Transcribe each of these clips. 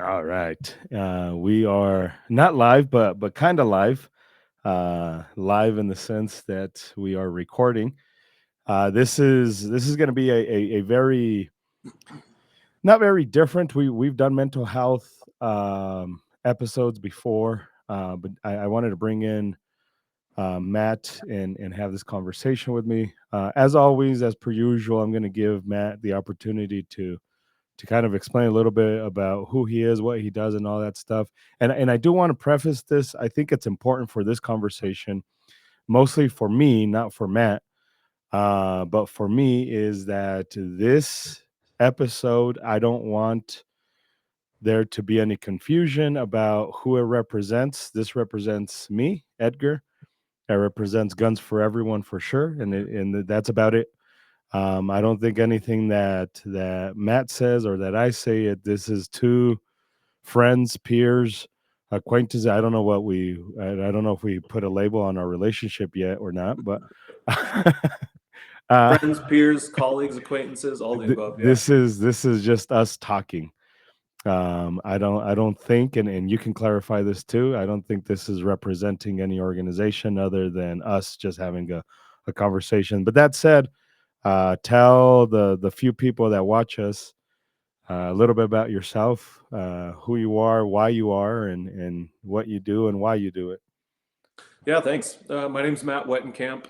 All right. We are not live, but kind of live. Live in the sense that we are recording. This is going to be a very not very different. We've done mental health episodes before, but I wanted to bring in Matt and have this conversation with me. As always, as per usual, I'm going to give Matt the opportunity to kind of explain a little bit about who he is, what he does, and all that stuff. And I do want to preface this. I think it's important for this conversation, mostly for me, not for Matt, but for me, is that this episode, I don't want there to be any confusion about who it represents. This represents me, Edgar. It represents Guns for Everyone for sure, and that's about it. I don't think anything that Matt says or that I say it. This is two friends, peers, acquaintances. I don't know what I don't know if we put a label on our relationship yet or not, but uh, Friends, peers, colleagues, acquaintances, all the above. Yeah. this is just us talking. I don't think, and you can clarify this too. I don't think this is representing any organization other than us just having a conversation. But that said, tell the few people that watch us a little bit about yourself, who you are, why you are, and what you do and why you do it. Yeah, thanks. My name's Matt Wetenkamp.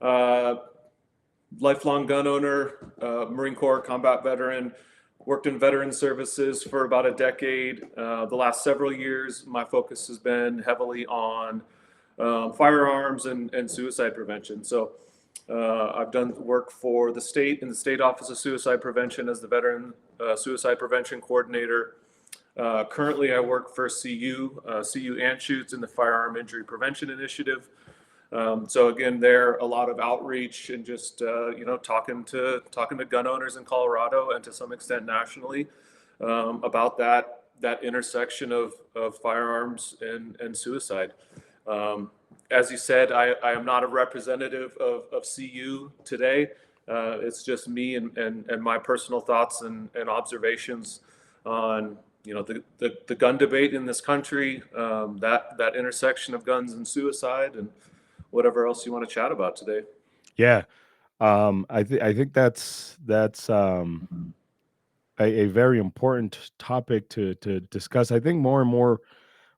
Uh, Lifelong gun owner, Marine Corps combat veteran. Worked in veteran services for about a decade. The last several years, my focus has been heavily on firearms and suicide prevention. So I've done work for the state in the state office of suicide prevention as the veteran suicide prevention coordinator. Currently, I work for CU Anschutz in the Firearm Injury Prevention Initiative. So again, there a lot of outreach and just talking to gun owners in Colorado and to some extent nationally about that intersection of firearms and suicide. Um, as you said, I am not a representative of CU today. It's just me and my personal thoughts and observations on the gun debate in this country, that intersection of guns and suicide, and whatever else you want to chat about today. Yeah, I think that's a very important topic to discuss. I think more and more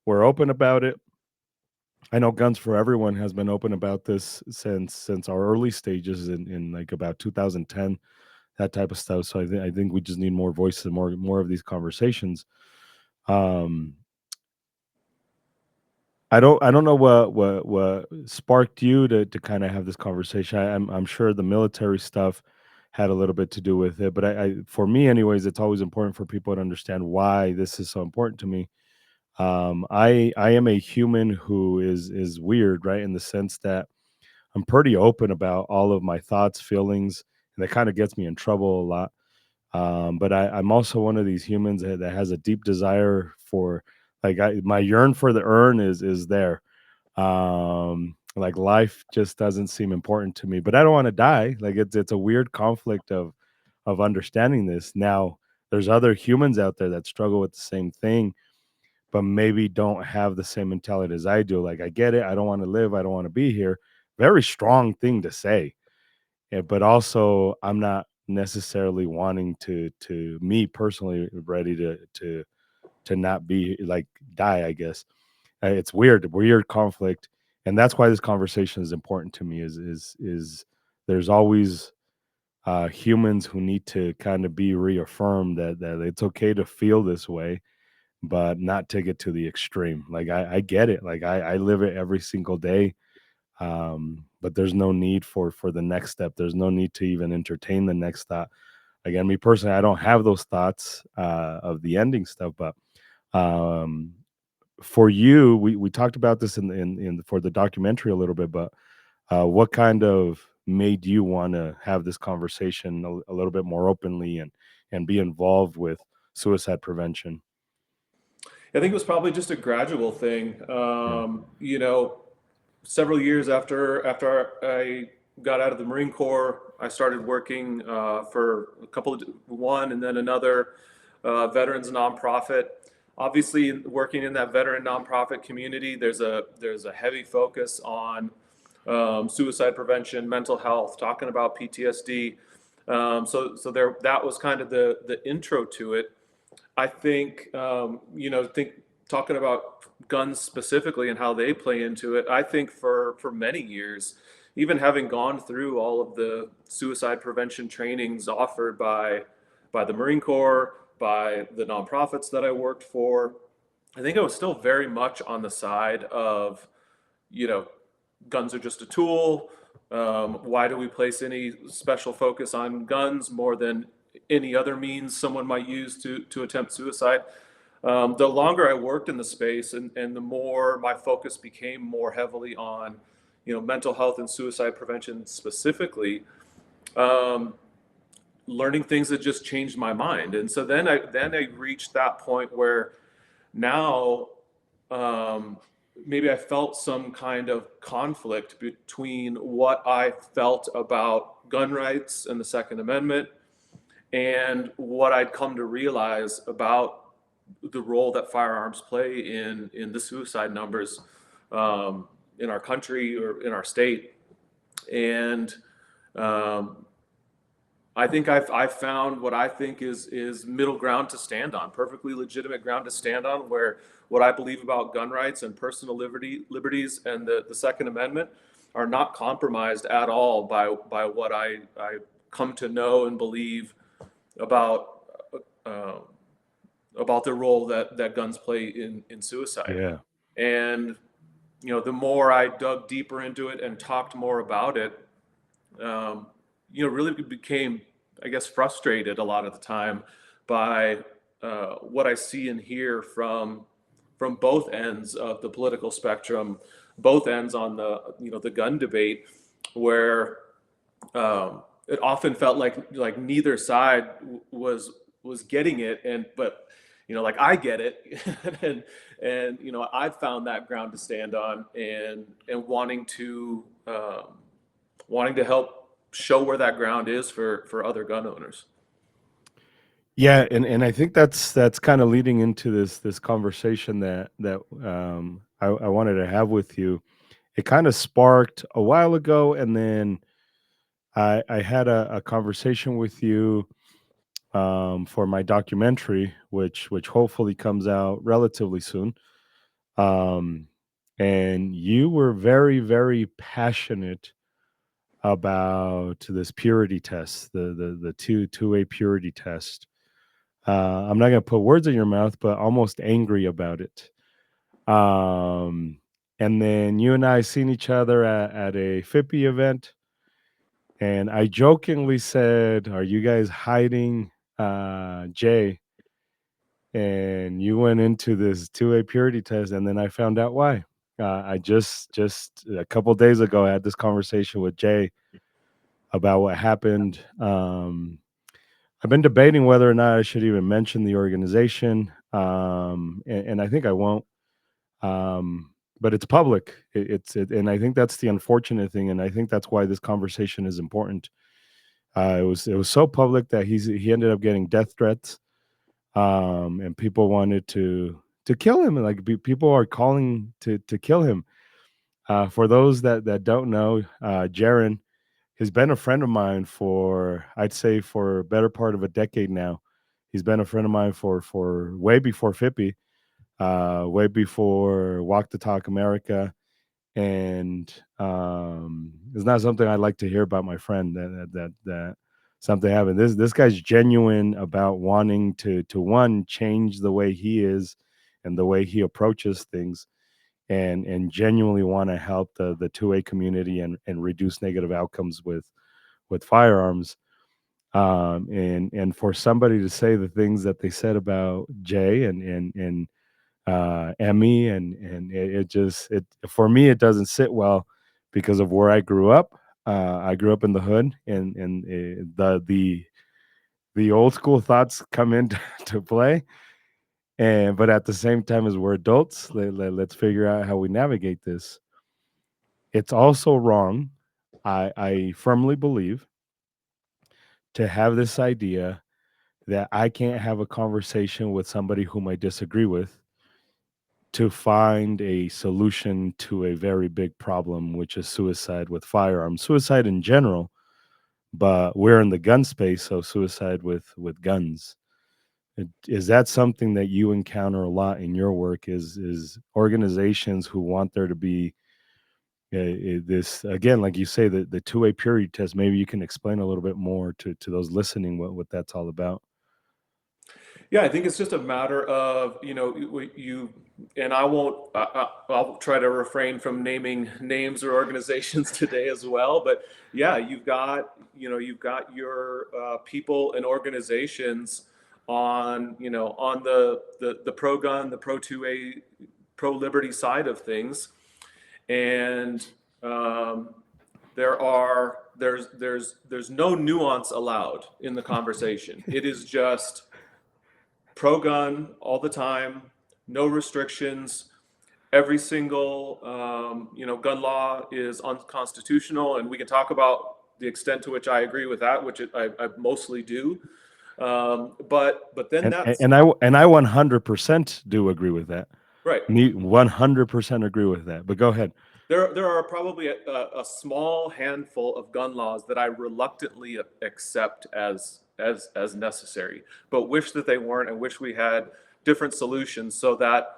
we're open about it. I know Guns for Everyone has been open about this since our early stages in like about 2010, that type of stuff. So I think we just need more voices, more of these conversations. Um, I don't know what sparked you to kind of have this conversation. I'm sure the military stuff had a little bit to do with it, but I for me anyways, it's always important for people to understand why this is so important to me. I am a human who is weird, right? In the sense that I'm pretty open about all of my thoughts, feelings, and that kind of gets me in trouble a lot. But I'm also one of these humans that has a deep desire for, like, my yearn for the urn is there. Like, life just doesn't seem important to me, but I don't want to die. Like, it's a weird conflict of understanding this. Now, there's other humans out there that struggle with the same thing, but maybe don't have the same mentality as I do. Like, I get it. I don't want to live. I don't want to be here. Very strong thing to say. Yeah, but also I'm not necessarily wanting to me personally ready to not be like die, I guess. It's weird conflict, and that's why this conversation is important to me. Is there's always humans who need to kind of be reaffirmed that it's okay to feel this way, but not take it to the extreme. Like, I get it. Like, I live it every single day. But there's no need for the next step. There's no need to even entertain the next thought. Again, me personally, I don't have those thoughts of the ending stuff. But um, for you, we talked about this in for the documentary a little bit. But what kind of made you want to have this conversation a little bit more openly and be involved with suicide prevention? I think it was probably just a gradual thing. Yeah. Several years after I got out of the Marine Corps, I started working for one and then another veterans nonprofit. Obviously, working in that veteran nonprofit community, there's a heavy focus on suicide prevention, mental health, talking about PTSD. So there that was kind of the intro to it. I think think talking about guns specifically and how they play into it. I think for many years, even having gone through all of the suicide prevention trainings offered by the Marine Corps, by the nonprofits that I worked for, I think I was still very much on the side of, you know, guns are just a tool. Why do we place any special focus on guns more than any other means someone might use to attempt suicide? The longer I worked in the space and the more my focus became more heavily on, mental health and suicide prevention specifically, um, learning things that just changed my mind. And so then I reached that point where now um, maybe I felt some kind of conflict between what I felt about gun rights and the Second Amendment and what I'd come to realize about the role that firearms play in the suicide numbers in our country or in our state. And um, I think I've found what I think is middle ground to stand on, perfectly legitimate ground to stand on, where what I believe about gun rights and personal liberties and the Second Amendment are not compromised at all by what I come to know and believe about uh, about the role that guns play in suicide. Yeah. And the more I dug deeper into it and talked more about it, um, really became, I guess, frustrated a lot of the time by what I see and hear from both ends of the political spectrum, both ends on the gun debate, where it often felt like neither side was getting it, and but like I get it, and I've found that ground to stand on, and wanting to help show where that ground is for other gun owners. Yeah, and I think that's kind of leading into this conversation that I wanted to have with you. It kind of sparked a while ago, and then I had a conversation with you for my documentary, which hopefully comes out relatively soon. Um, and you were very passionate about this purity test, the two-way purity test. I'm not gonna put words in your mouth, but almost angry about it. Um, and then you and I seen each other at a FIPI event, and I jokingly said, "Are you guys hiding Jay?" And you went into this two-way purity test, and then I found out why. I just a couple days ago I had this conversation with Jay about what happened. I've been debating whether or not I should even mention the organization, and I think I won't. But it's public. And I think that's the unfortunate thing, and I think that's why this conversation is important. It was so public that he ended up getting death threats, and people wanted to kill him, and like people are calling to kill him. For those that don't know, Jaron has been a friend of mine for, I'd say, for a better part of a decade now. He's been a friend of mine for way before FIPPI, way before Walk the Talk America, and it's not something I like to hear about my friend that something happened. This guy's genuine about wanting to one change the way he is and the way he approaches things, and genuinely want to help the two-way community and reduce negative outcomes with firearms. And for somebody to say the things that they said about Jay and Emmy, and it just, it for me, it doesn't sit well because of where I grew up. I grew up in the hood, and the old school thoughts come into to play. And but at the same time, as we're adults, let's figure out how we navigate this. It's also wrong, I firmly believe, to have this idea that I can't have a conversation with somebody whom I disagree with to find a solution to a very big problem, which is suicide with firearms, suicide in general. But we're in the gun space, so suicide with guns. Is that something that you encounter a lot in your work? Is organizations who want there to be this, again, like you say, the two-way purity test? Maybe you can explain a little bit more to those listening what that's all about. Yeah, I think it's just a matter of, you and I won't, I'll try to refrain from naming names or organizations today as well. But yeah, you've got your people and organizations on, on the pro gun, the pro 2A, pro liberty side of things. And um, there's no nuance allowed in the conversation. It is just pro gun all the time, no restrictions. Every single gun law is unconstitutional, and we can talk about the extent to which I agree with that, which I mostly do. But then that's And I 100% do agree with that. right. Me 100% agree with that. But go ahead. There are probably a small handful of gun laws that I reluctantly accept as necessary, but wish that they weren't, and wish we had different solutions so that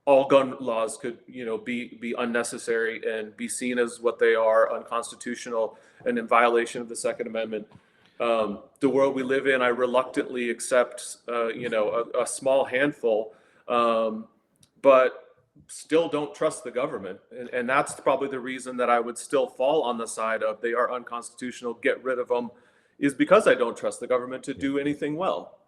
all gun laws could, be unnecessary and be seen as what they are, unconstitutional and in violation of the Second Amendment. The world we live in, I reluctantly accept, a small handful, but still don't trust the government. And that's probably the reason that I would still fall on the side of they are unconstitutional, get rid of them, is because I don't trust the government to do anything well.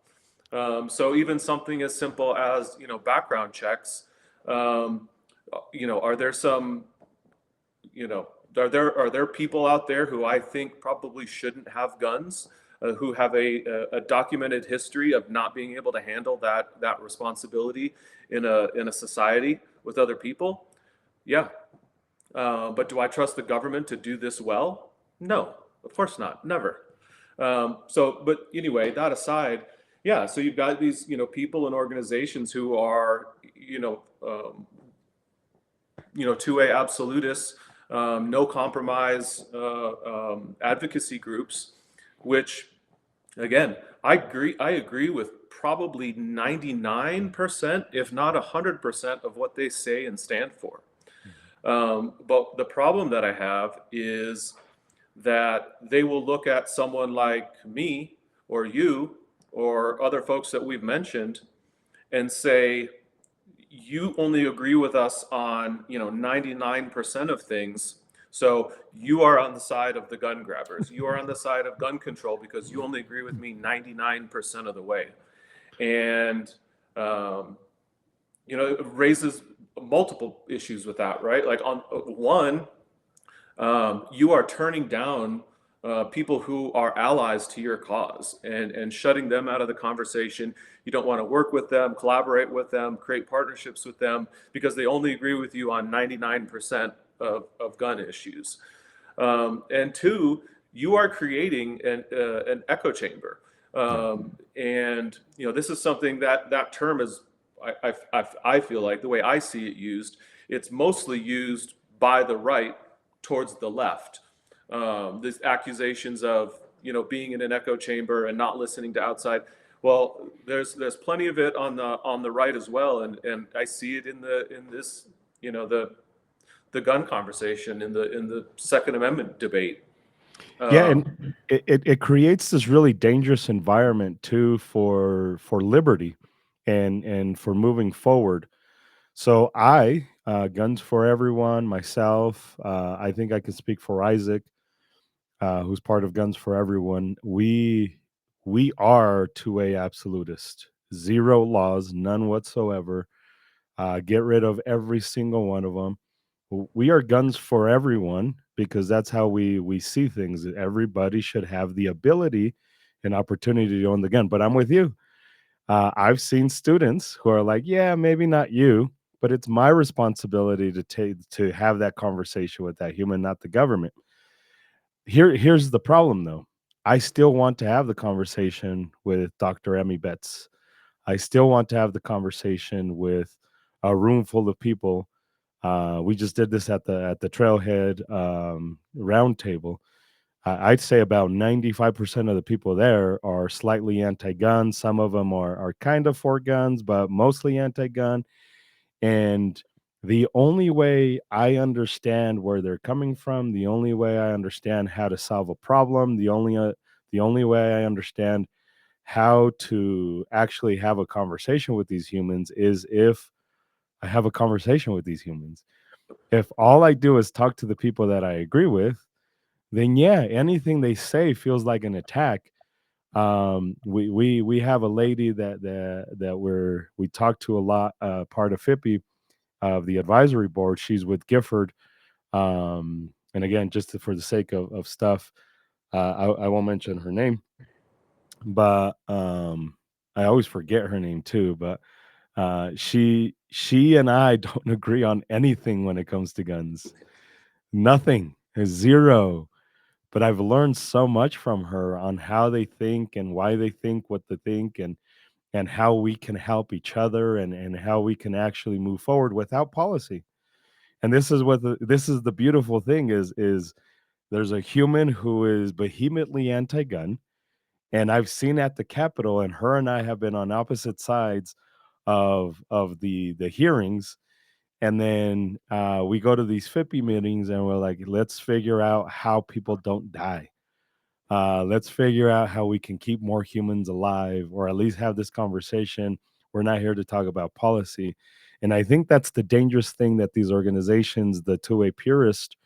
So even something as simple as, background checks, um, are there some, are there people out there who I think probably shouldn't have guns, who have a documented history of not being able to handle that responsibility in a society with other people? Yeah. But do I trust the government to do this well? No, of course not. Never. But anyway, that aside, yeah. So you've got these, people and organizations who are, 2A absolutists, no compromise advocacy groups, which, again, I agree with probably 99%, if not 100% of what they say and stand for. But the problem that I have is that they will look at someone like me or you or other folks that we've mentioned and say, you only agree with us on 99% of things, so you are on the side of the gun grabbers, you are on the side of gun control because you only agree with me 99% of the way. And um, it raises multiple issues with that, right? Like, on one, you are turning down people who are allies to your cause, and shutting them out of the conversation. You don't want to work with them, collaborate with them, create partnerships with them because they only agree with you on 99% of gun issues. And two, you are creating an echo chamber. Yeah. And this is something that term is, I feel like the way I see it used, it's mostly used by the right towards the left. These accusations of being in an echo chamber and not listening to outside. Well, there's plenty of it on the right as well, and I see it in this, the gun conversation, in the Second Amendment debate. Yeah, Um, and it creates this really dangerous environment too for liberty and for moving forward. So Guns for Everyone, myself, I think I can speak for Isaac, who's part of Guns for Everyone. We are two-way absolutist. Zero laws, none whatsoever. Get rid of every single one of them. We are guns for everyone because that's how we see things. Everybody should have the ability and opportunity to own the gun. But I'm with you. I've seen students who are like, yeah, maybe not you, but it's my responsibility to have that conversation with that human, not the government. Here's the problem though. I still want to have the conversation with Dr. Emmy Betts. I still want to have the conversation with a room full of people. We just did this at the Trailhead roundtable. I'd say about 95% of the people there are slightly anti-gun. Some of them are kind of for guns, but mostly anti-gun. And the only way I understand where they're coming from, the only way I understand how to solve a problem, the only way I understand how to actually have a conversation with these humans is if I have a conversation with these humans. If all I do is talk to the people that I agree with, then yeah, anything they say feels like an attack. We have a lady that we talk to a lot, part of FIPI, of the advisory board. She's with Gifford. And again, just for the sake of stuff, I won't mention her name, but I always forget her name too. But she and I don't agree on anything when it comes to guns. Nothing, zero. But I've learned so much from her on how they think and why they think what they think, and how we can help each other, and how we can actually move forward without policy. And this is the beautiful thing is there's a human who is vehemently anti-gun, and I've seen at the Capitol, and her and I have been on opposite sides of the hearings. And then we go to these FIPI meetings, and we're like, let's figure out how people don't die. Let's figure out how we can keep more humans alive, or at least have this conversation. We're not here to talk about policy. And I think that's the dangerous thing that these organizations, the two-way purists,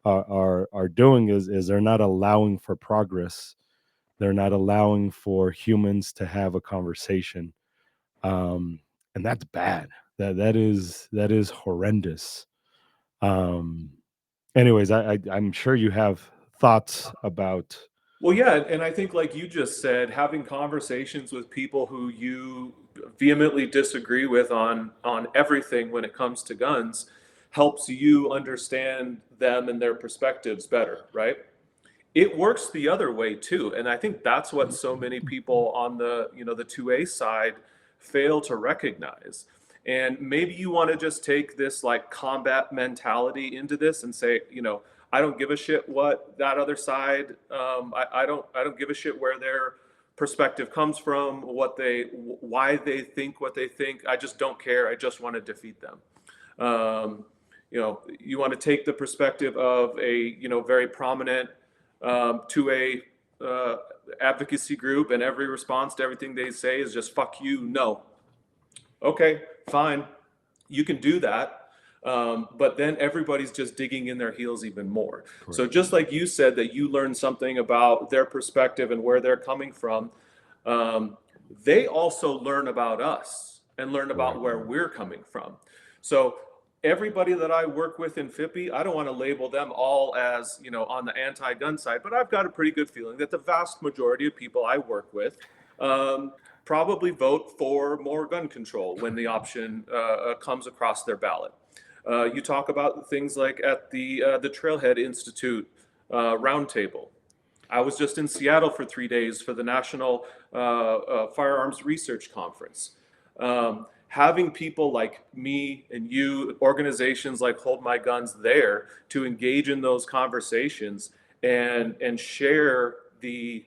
are doing, is they're not allowing for progress. They're not allowing for humans to have a conversation, and that's bad. That is horrendous. Um, anyways, I'm sure you have thoughts about. Well, yeah, and I think, like you just said, having conversations with people who you vehemently disagree with on everything when it comes to guns helps you understand them and their perspectives better, right? It works the other way too, and I think that's what so many people on the 2A side fail to recognize. And maybe you want to just take this like combat mentality into this and say, I don't give a shit what that other side. I don't give a shit where their perspective comes from, why they think what they think. I just don't care. I just want to defeat them. You want to take the perspective of a very prominent 2A advocacy group, and every response to everything they say is just "fuck you." No, okay, fine, you can do that. But then everybody's just digging in their heels even more. So Correct. just like you said that you learned something about their perspective and where they're coming from, um, they also learn about us and learn about Correct. where we're coming from. So everybody that I work with in FIPI, I don't want to label them all as, on the anti-gun side, but I've got a pretty good feeling that the vast majority of people I work with um, probably vote for more gun control when the option comes across their ballot. You talk about things like at the Trailhead Institute roundtable. I was just in Seattle for 3 days for the National Firearms Research Conference. Having people like me and you, organizations like Hold My Guns there to engage in those conversations and share the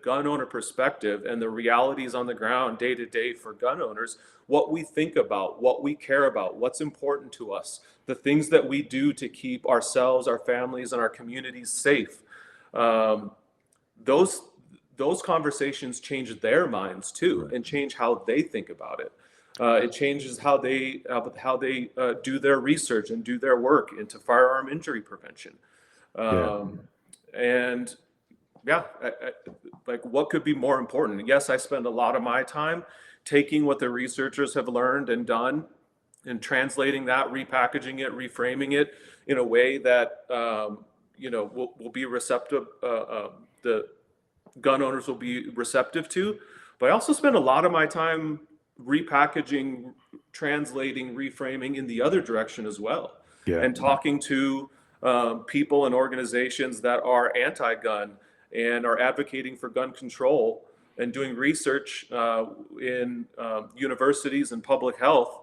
gun owner perspective and the realities on the ground day to day for gun owners, what we think about, what we care about, what's important to us, the things that we do to keep ourselves, our families, and our communities safe. Um, those those conversations change their minds too, Correct. and change how they think about it. It changes how they do their research and do their work into firearm injury prevention. Yeah. Um, and yeah, like what could be more important? Yes, I spend a lot of my time taking what the researchers have learned and done and translating that, repackaging it, reframing it in a way that will be receptive. The gun owners will be receptive to. But I also spend a lot of my time repackaging, translating, reframing in the other direction as well, Yeah. and talking to people and organizations that are anti-gun and are advocating for gun control and doing research in universities and public health,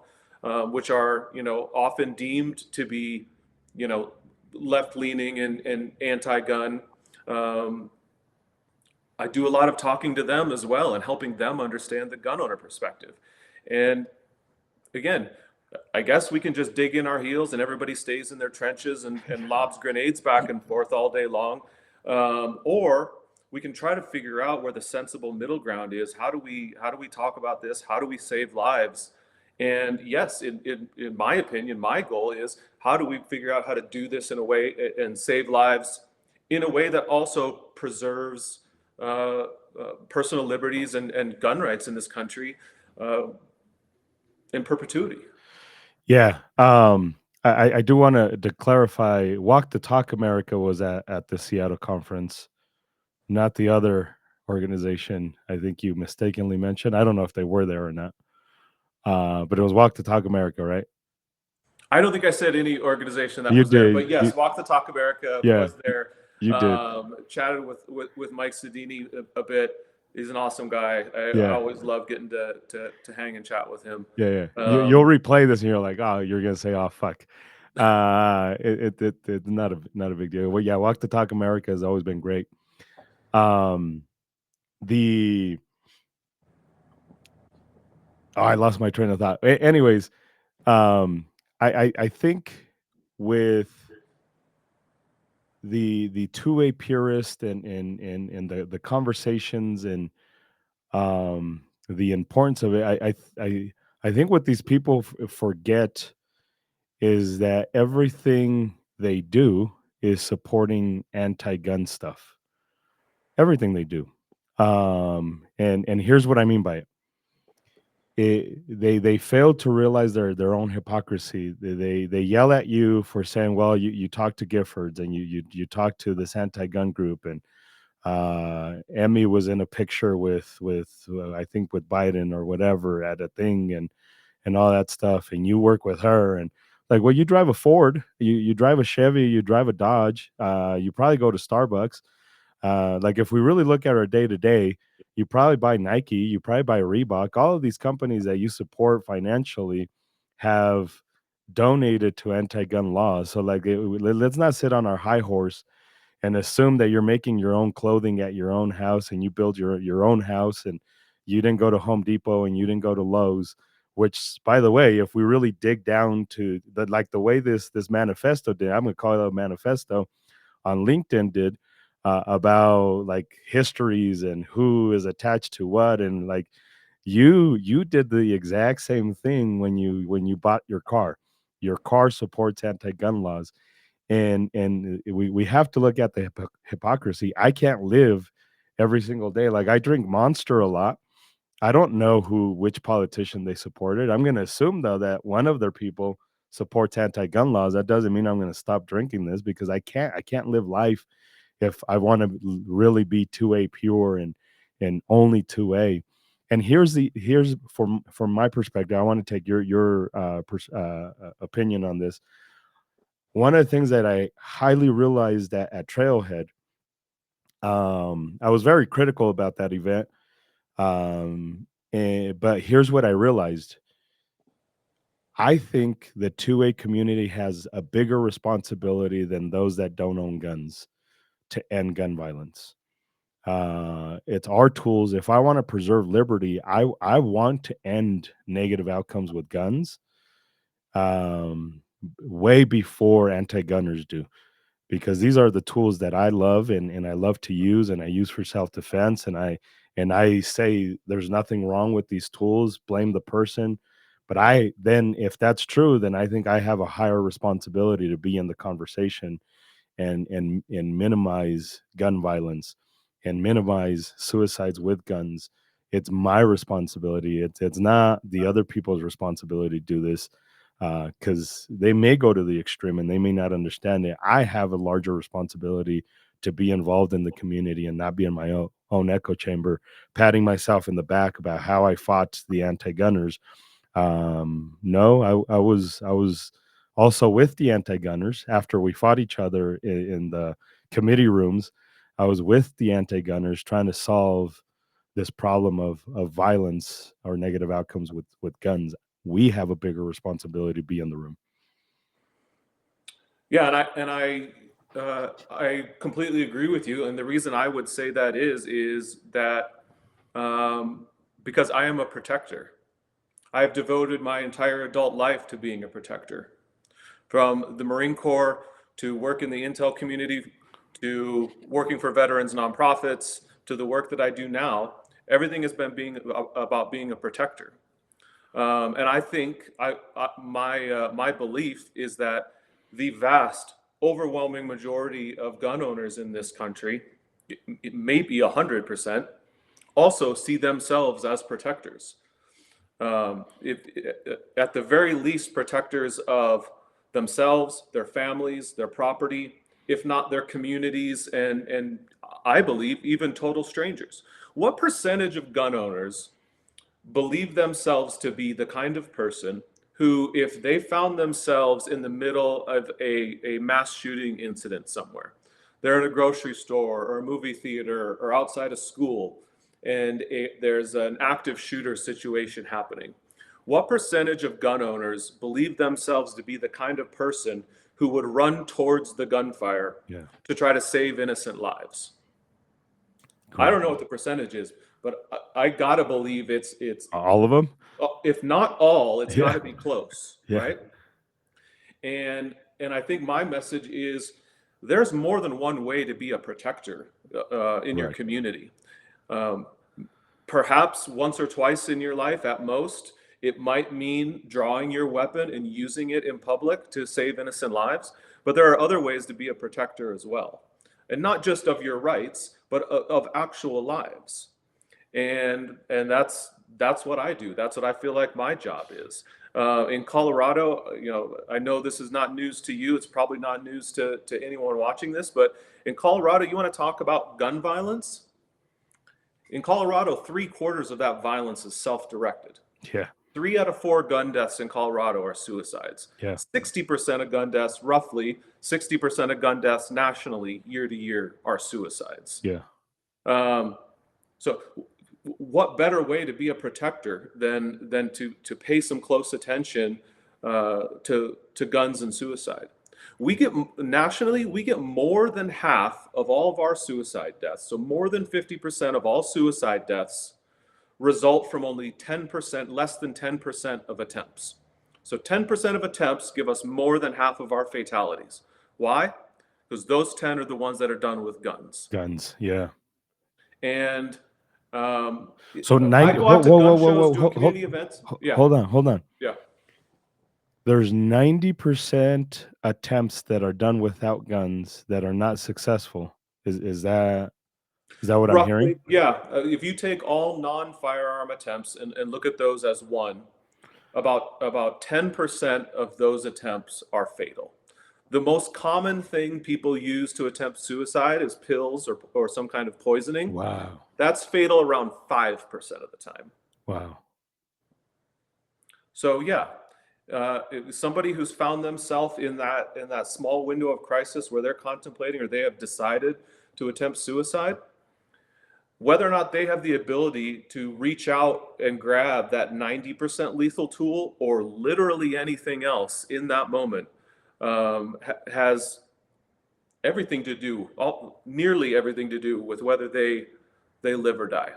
which are, often deemed to be, you know, left leaning and anti gun. Um, I do a lot of talking to them as well and helping them understand the gun owner perspective. And again, I guess we can just dig in our heels and everybody stays in their trenches and lobs grenades back and forth all day long. Or we can try to figure out where the sensible middle ground is. How do we talk about this? How do we save lives? And yes, in my opinion, my goal is how do we figure out how to do this in a way and save lives in a way that also preserves personal liberties and gun rights in this country uh, in perpetuity. Yeah. I do want to clarify. Walk the Talk America was at the Seattle conference, not the other organization. I think you mistakenly mentioned. I don't know if they were there or not. But it was Walk the Talk America, right? I don't think I said any organization that You was there, did. but yes, Walk the Talk America Yeah, was there. you did. Chatted with Mike Sedini a bit. He's an awesome guy. I Yeah, always love getting to hang and chat with him. yeah, yeah. You'll Um, replay this and you're like, oh, you're gonna say, oh, fuck. It's not a big deal. Well, yeah, Walk the Talk America has always been great. Um, the oh, I lost my train of thought. Anyways, um, I think with the two-way purist and the conversations and the importance of it, I think what these people forget is that everything they do is supporting anti-gun stuff. Everything they do. And here's what I mean by it. They fail to realize their own hypocrisy. They yell at you for saying, well, you talk to Giffords and you talk to this anti-gun group, and Emmy was in a picture with I think with Biden or whatever at a thing, and all that stuff, and you work with her, and like, well, you drive a Ford, you drive a Chevy, you drive a Dodge, you probably go to Starbucks. Like, if we really look at our day to day, you probably buy Nike, you probably buy Reebok. All of these companies that you support financially have donated to anti-gun laws. So like, let's not sit on our high horse and assume that you're making your own clothing at your own house and you build your own house, and you didn't go to Home Depot and you didn't go to Lowe's. Which, by the way, if we really dig down to the way this manifesto did, I'm going to call it a manifesto, on LinkedIn did, about like histories and who is attached to what, and like, you did the exact same thing when you bought your car. Your car supports anti-gun laws, and we have to look at the hypocrisy. I can't live every single day. Like, I drink Monster a lot. I don't know which politician they supported. I'm going to assume though that one of their people supports anti-gun laws. That doesn't mean I'm going to stop drinking this, because I can't live life if I want to really be 2A pure and only 2A. And here's from my perspective, I want to take your opinion on this. One of the things that I highly realized that at Trailhead, I was very critical about that event. But here's what I realized. I think the 2A community has a bigger responsibility than those that don't own guns to end gun violence. It's our tools. If I want to preserve liberty, I want to end negative outcomes with guns, um, way before anti-gunners do, because these are the tools that I love and I love to use, and I use for self-defense, and I say there's nothing wrong with these tools, blame the person. But if that's true, then I think I have a higher responsibility to be in the conversation and minimize gun violence and minimize suicides with guns. It's my responsibility. It's not the other people's responsibility to do this, because they may go to the extreme and they may not understand it. I have a larger responsibility to be involved in the community and not be in my own echo chamber, patting myself in the back about how I fought the anti-gunners. No, I was also with the anti-gunners after we fought each other in the committee rooms. I was with the anti-gunners trying to solve this problem of violence or negative outcomes with guns. We have a bigger responsibility to be in the room. Yeah, I completely agree with you. And the reason I would say that is that um, because I am a protector. I have devoted my entire adult life to being a protector, from the Marine Corps to work in the intel community to working for veterans nonprofits to the work that I do now. Everything has been being about being a protector. And I think my belief is that the vast, overwhelming majority of gun owners in this country, it may be 100%, also see themselves as protectors. At the very least, protectors of themselves, their families, their property, if not their communities, and I believe even total strangers. What percentage of gun owners believe themselves to be the kind of person who, if they found themselves in the middle of a mass shooting incident somewhere, they're in a grocery store or a movie theater or outside a school, and there's an active shooter situation happening, what percentage of gun owners believe themselves to be the kind of person who would run towards the gunfire Yeah. to try to save innocent lives? I Cool. don't know what the percentage is, but I gotta believe it's All of them. if not all, it's got Yeah. to be close, Yeah. right? And I think my message is there's more than one way to be a protector in your Right. community. Um, Perhaps once or twice in your life at most, it might mean drawing your weapon and using it in public to save innocent lives. But there are other ways to be a protector as well. And not just of your rights, but of actual lives. And that's what I do. That's what I feel like my job is. In Colorado, I know this is not news to you. It's probably not news to anyone watching this, but in Colorado, you want to talk about gun violence? In Colorado, 3/4 of that violence is self-directed. Yeah. 3 out of 4 gun deaths in Colorado are suicides. Yeah. 60% of gun deaths, roughly 60% of gun deaths nationally year to year are suicides. Yeah. Um, so what better way to be a protector than to pay some close attention to guns and suicide? We get nationally, we get more than half of all of our suicide deaths. So more than 50% of all suicide deaths result from only 10%, less than 10% of attempts. So 10% of attempts give us more than half of our fatalities. Why? Because those 10 are the ones that are done with guns. Guns. Yeah. And So I 90. go Whoa, out to whoa, whoa, gun whoa, shows, whoa, doing hold, hold, community events. Yeah, hold on, hold on. yeah. There's 90% attempts that are done without guns that are not successful. Is that what I'm hearing? Roughly, yeah. If you take all non-firearm attempts and look at those as one, about 10% of those attempts are fatal. The most common thing people use to attempt suicide is pills or some kind of poisoning. Wow. That's fatal around 5% of the time. Wow. So yeah, somebody who's found themselves in that small window of crisis where they're contemplating or they have decided to attempt suicide, whether or not they have the ability to reach out and grab that 90% lethal tool or literally anything else in that moment has everything to do, nearly everything to do with whether they live or die.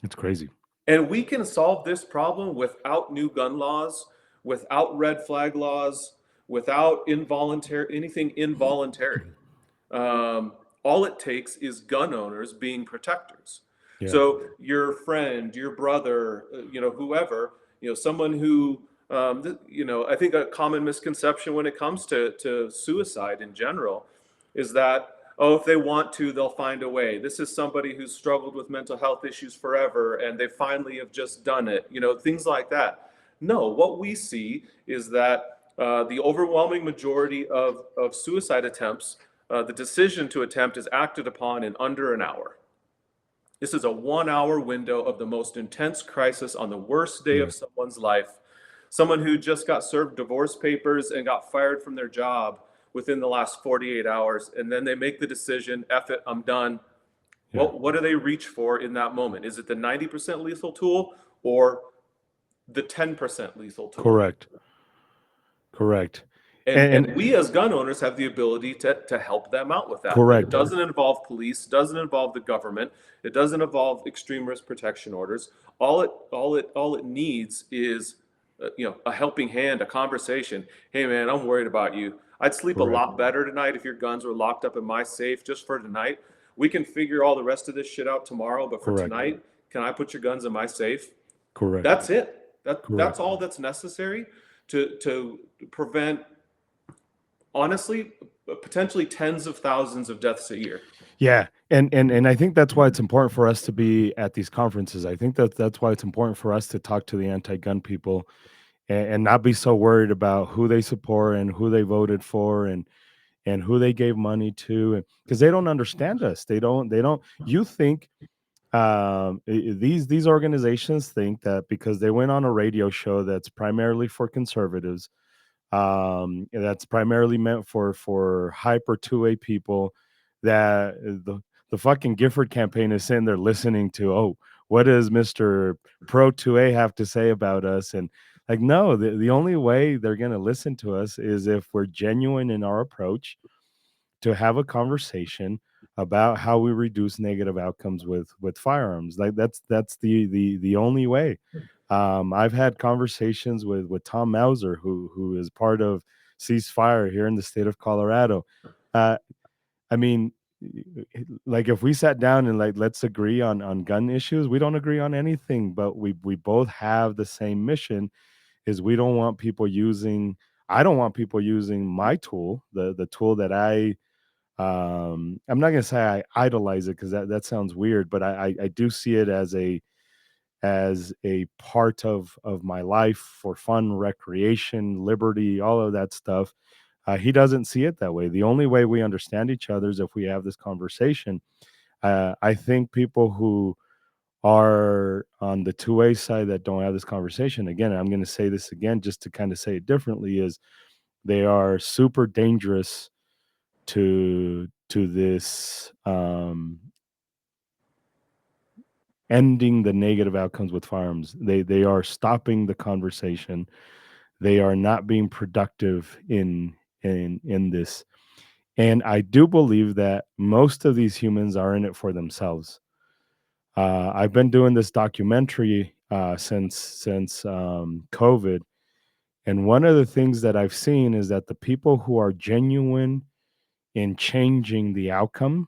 It's crazy. And we can solve this problem without new gun laws, without red flag laws, without anything involuntary. All it takes is gun owners being protectors. Yeah. So your friend, your brother, whoever, someone who, I think a common misconception when it comes to suicide in general is that, oh, if they want to, they'll find a way. This is somebody who's struggled with mental health issues forever and they finally have just done it, things like that. No, what we see is that the overwhelming majority of suicide attempts, the decision to attempt is acted upon in under an hour. This is a 1 hour window of the most intense crisis on the worst day Yeah. of someone's life. Someone who just got served divorce papers and got fired from their job within the last 48 hours, and then they make the decision, F it, I'm done. Yeah. Well, what do they reach for in that moment? Is it the 90% lethal tool or the 10% lethal tool? Correct. Correct. And we as gun owners have the ability to help them out with that. It Correct. doesn't involve police, doesn't involve the government, it doesn't involve extreme risk protection orders. All it needs is a helping hand, a conversation. Hey man, I'm worried about you. I'd sleep a Correct. lot better tonight if your guns were locked up in my safe just for tonight. We can figure all the rest of this shit out tomorrow, but for Correct. tonight, can I put your guns in my safe? Correct. That's it. That's Correct. all that's necessary to prevent, honestly, potentially tens of thousands of deaths a year. Yeah, and I think that's why it's important for us to be at these conferences. I think that's why it's important for us to talk to the anti-gun people and not be so worried about who they support and who they voted for and who they gave money to, and because they don't understand us. They don't. You think these organizations think that because they went on a radio show that's primarily for conservatives, that's primarily meant for hyper 2A people, that the fucking Gifford campaign is sitting there listening to, oh, what does Mr. Pro 2A have to say about us? And like, no, the only way they're going to listen to us is if we're genuine in our approach to have a conversation about how we reduce negative outcomes with firearms. Like that's the only way. I've had conversations with Tom Mauser, who is part of Ceasefire here in the state of Colorado. Uh, I mean, like if we sat down and like let's agree on gun issues, we don't agree on anything, but we both have the same mission. Is we don't want people using. I don't want people using my tool, the tool that I'm not gonna say I idolize it because that sounds weird, but I do see it as a part of my life for fun, recreation, liberty, all of that stuff. He doesn't see it that way. The only way we understand each other is if we have this conversation. I think people who are on the 2A side that don't have this conversation, again, I'm going to say this again just to kind of say it differently, is they are super dangerous to this ending the negative outcomes with firearms. They are stopping the conversation. They are not being productive in this. And I do believe that most of these humans are in it for themselves. I've been doing this documentary since COVID, and one of the things that I've seen is that the people who are genuine in changing the outcome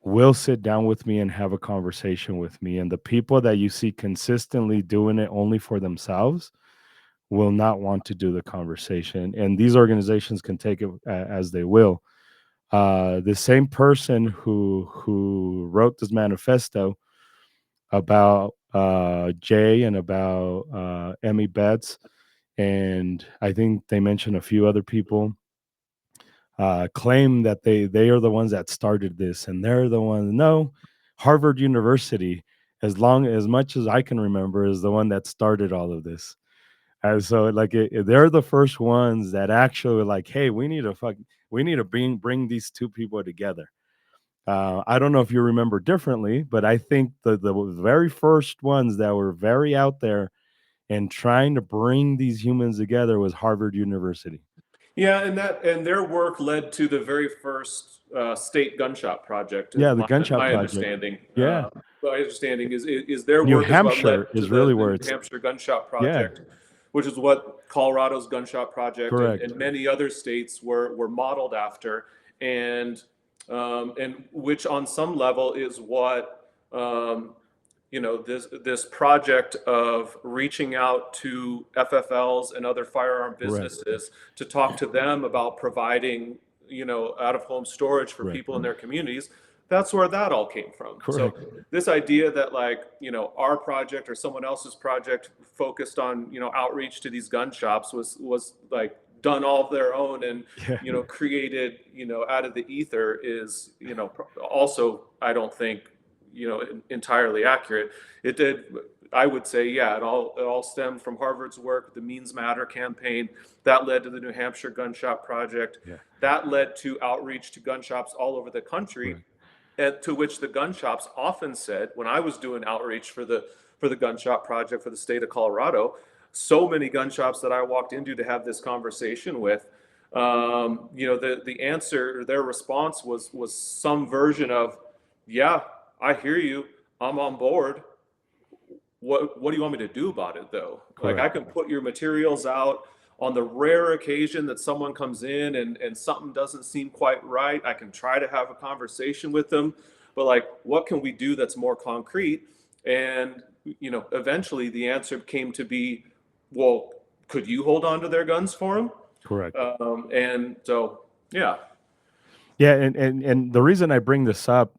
will sit down with me and have a conversation with me. And the people that you see consistently doing it only for themselves will not want to do the conversation. And these organizations can take it as they will. The same person who wrote this manifesto about Jay and about Emmy Betts, and I think they mentioned a few other people, claim that they are the ones that started this and they're the ones. No, Harvard University, as much as I can remember, is the one that started all of this. And so like they're the first ones that actually like, hey, we need to bring these two people together. I don't know if you remember differently, but I think the very first ones that were very out there and trying to bring these humans together was Harvard University. Yeah, and their work led to the very first state gun shop project. Is Yeah, the my gunshot my project. understanding. Yeah. My understanding is their New work is what Hampshire led to is really the where New it's. Hampshire gun shop Yeah, project, which is what Colorado's gun shop project correct. and many other states were modeled after, and which on some level is what this project of reaching out to FFLs and other firearm Correct. businesses to talk to them about providing out of home storage for Correct. people in their communities. That's where that all came from. So Correct. this idea that like our project or someone else's project focused on outreach to these gun shops was like done all of their own and Yeah. created out of the ether is also, I don't think entirely accurate. It did. I would say, yeah, it all stemmed from Harvard's work, the Means Matter campaign. That led to the New Hampshire Gun Shop Project. Yeah. That led to outreach to gun shops all over the country, Correct. and to which the gun shops often said, when I was doing outreach for the Gun Shop Project for the state of Colorado, so many gun shops that I walked into to have this conversation with, the answer, their response was some version of, yeah, I hear you, I'm on board. What do you want me to do about it though? Like, I Correct. can put your materials out. On the rare occasion that someone comes in and something doesn't seem quite right, I can try to have a conversation with them. But like, what can we do that's more concrete? And eventually the answer came to be, well, could you hold on to their guns for them? Correct. And so, yeah. Yeah, and the reason I bring this up,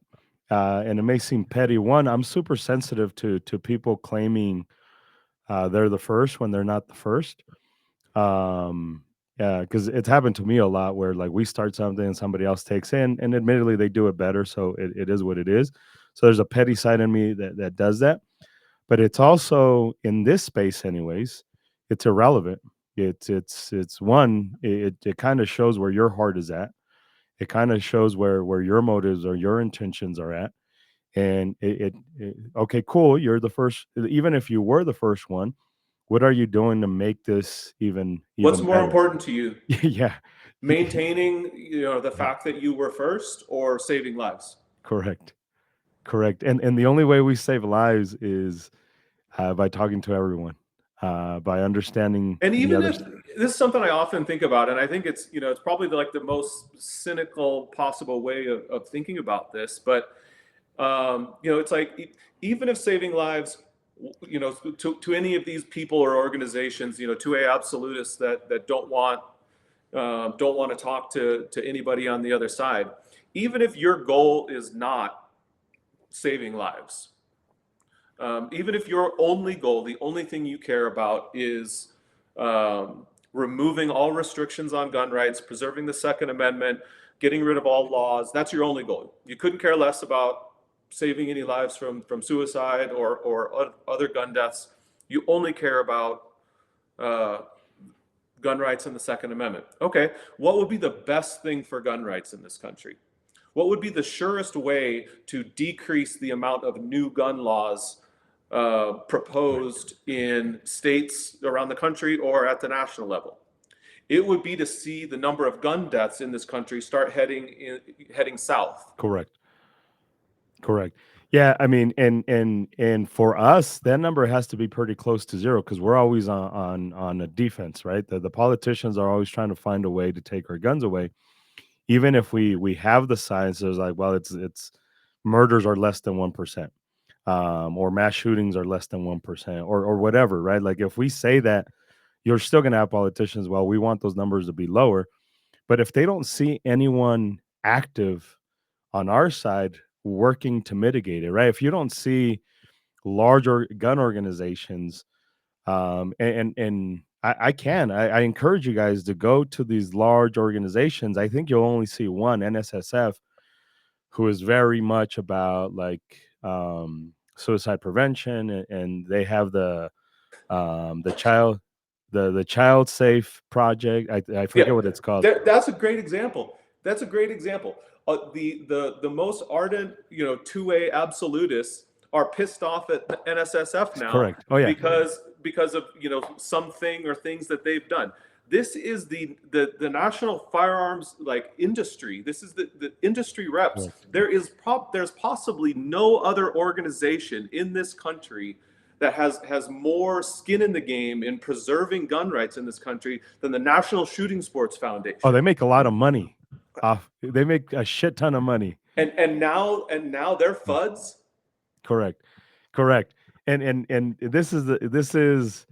and it may seem petty. One, I'm super sensitive to people claiming they're the first when they're not the first. Yeah, because it's happened to me a lot where like we start something and somebody else takes in, and admittedly they do it better, so it is what it is. So there's a petty side in me that does that, but it's also in this space, anyways. It's irrelevant. It's one. It kind of shows where your heart is at. It kind of shows where your motives or your intentions are at. And okay, cool. You're the first. Even if you were the first one, what are you doing to make this What's even more better? important to you? Yeah. Maintaining, the fact that you were first, or saving lives? Correct. Correct. And the only way we save lives is by talking to everyone, by understanding And the even others. if this is something I often think about, and I think it's probably like the most cynical possible way of thinking about this, but it's like, even if saving lives, to any of these people or organizations, to a absolutists that don't want to talk to anybody on the other side, even if your goal is not saving lives, even if your only goal, the only thing you care about is removing all restrictions on gun rights, preserving the Second Amendment, getting rid of all laws, that's your only goal. You couldn't care less about saving any lives from suicide or other gun deaths. You only care about uh, gun rights and the Second Amendment. Okay, what would be the best thing for gun rights in this country? What would be the surest way to decrease the amount of new gun laws proposed in states around the country or at the national level? It would be to see the number of gun deaths in this country start heading south. Correct. Correct. Yeah, I mean, and for us, that number has to be pretty close to zero because we're always on a defense, right? The politicians are always trying to find a way to take our guns away, even if we have the science. There's like, well, it's murders are less than 1%, or mass shootings are less than 1%, or whatever, right? Like if we say that, you're still gonna have politicians. Well, we want those numbers to be lower, but if they don't see anyone active on our side working to mitigate it, right? If you don't see larger gun organizations, I encourage you guys to go to these large organizations. I think you'll only see one, NSSF, who is very much about like suicide prevention, and they have the child safe project. I Yeah, forget what it's called. that's a great example. That's a great example. The most ardent, 2A absolutists are pissed off at the NSSF now Correct. Oh yeah. because of something or things that they've done. This is the national firearms like industry. This is the industry reps. Correct. There's possibly no other organization in this country that has more skin in the game in preserving gun rights in this country than the National Shooting Sports Oh, Foundation. they make a lot of money off. They make a shit ton of money. And now they're Mm. FUDs. Correct. Correct. And this is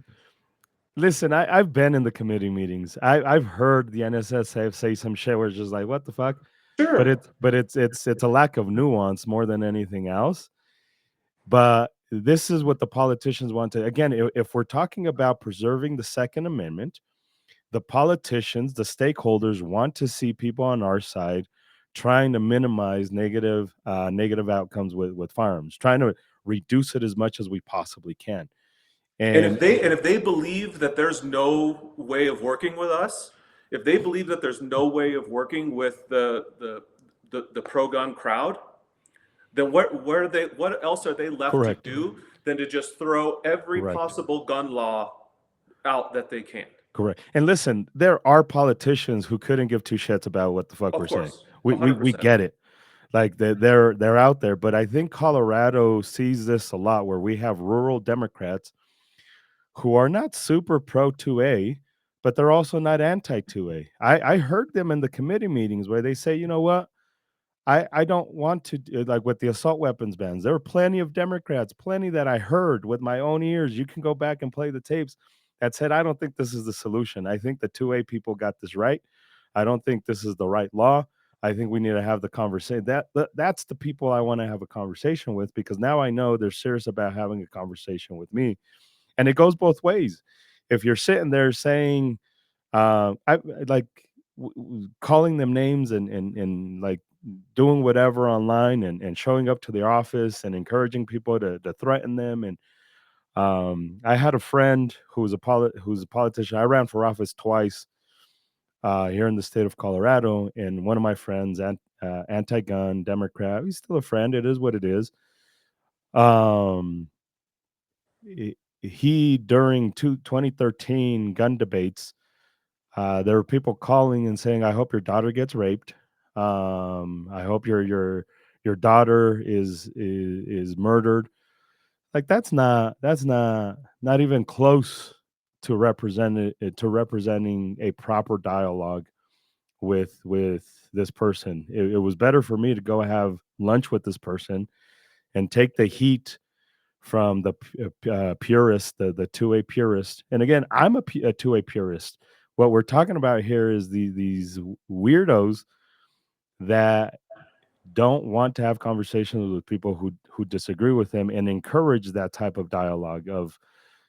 listen, I've been in the committee meetings. I've heard the NSSF say some shit where it's just like, what the fuck? But Sure. it's a lack of nuance more than anything else. But this is what the politicians want to, again, if we're talking about preserving the Second Amendment, the politicians, the stakeholders want to see people on our side trying to minimize negative outcomes with firearms, trying to reduce it as much as we possibly can. And And if they believe that there's no way of working with us, if they believe that there's no way of working with the pro gun crowd, then what else are they left to correct, do than to just throw every correct. possible gun law out that they can? Correct. And listen, there are politicians who couldn't give two shits about what the fuck Of we're saying. course, We 100%. get it. Like they're out there, but I think Colorado sees this a lot, where we have rural Democrats who are not super pro 2A, but they're also not anti 2A. I heard them in the committee meetings where they say, you know what, I don't want to like with the assault weapons bans. There were plenty of Democrats, plenty that I heard with my own ears. You can go back and play the tapes that said, I don't think this is the solution. I think the 2A people got this right. I don't think this is the right law. I think we need to have the conversation. That's the people I want to have a conversation with, because now I know they're serious about having a conversation with me. And it goes both ways. If you're sitting there saying, I like calling them names and like doing whatever online and showing up to the office and encouraging people to threaten them. And I had a friend who's a politician. I ran for office twice here in the state of Colorado, and one of my friends, anti-gun Democrat, he's still a friend. It is what it is. Um, he during 2013 gun debates, there were people calling and saying, "I hope your daughter gets raped. I hope your daughter is murdered." Like that's not even close to representing a proper dialogue with this person. It was better for me to go have lunch with this person and take the heat from the purist, the 2A purist. And again, I'm a 2A purist. What we're talking about here is these weirdos that don't want to have conversations with people who disagree with them and encourage that type of dialogue of,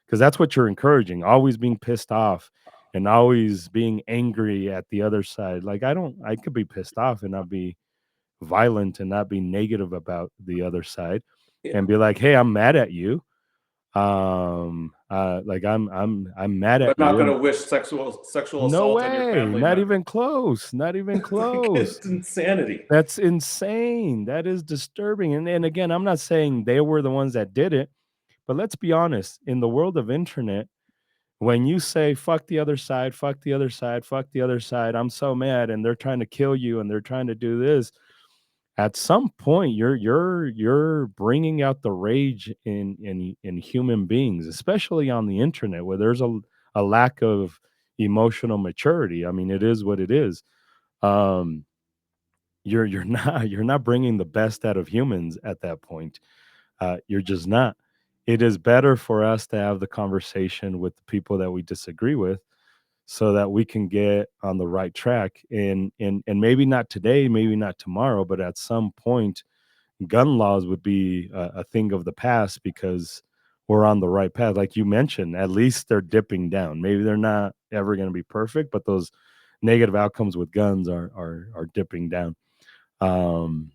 because that's what you're encouraging, always being pissed off and always being angry at the other side. Like I could be pissed off and not be violent and not be negative about the other side Yeah. and be like, hey, I'm mad at you. Like I'm mad at But not you. going And to wish sexual no assault on your way, family not member. even close, not even Like, close. it's insanity. That's insane. That is disturbing. And again, I'm not saying they were the ones that did it, but let's be honest, in the world of internet, when you say fuck the other side, fuck the other side, fuck the other side, I'm so mad and they're trying to kill you and they're trying to do this, at some point you're bringing out the rage in human beings, especially on the internet where there's a lack of emotional maturity. I mean, it is what it is. Um you're not you're not bringing the best out of humans at that point. You're just not. It is better for us to have the conversation with the people that we disagree with so that we can get on the right track, and maybe not today, maybe not tomorrow, but at some point gun laws would be a thing of the past because we're on the right path. Like you mentioned, at least they're dipping down. Maybe they're not ever going to be perfect, but those negative outcomes with guns are dipping down. um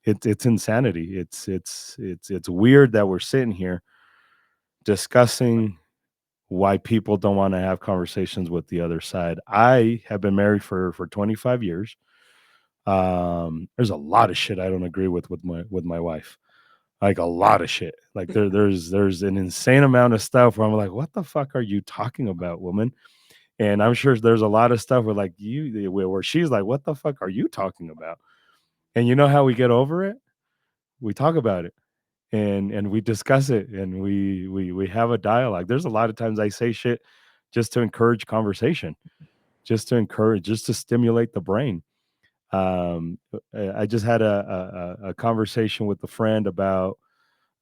it's insanity. It's weird that we're sitting here discussing why people don't want to have conversations with the other side. I have been married for 25 years. There's a lot of shit I don't agree with my wife. Like a lot of shit. Like there's an insane amount of stuff where I'm like, what the fuck are you talking about, woman? And I'm sure there's a lot of stuff where like where she's like, what the fuck are you talking about? And you know how we get over it? We talk about it and we discuss it and we have a dialogue. There's a lot of times I say shit just to encourage conversation, just to stimulate the brain. I just had a conversation with a friend about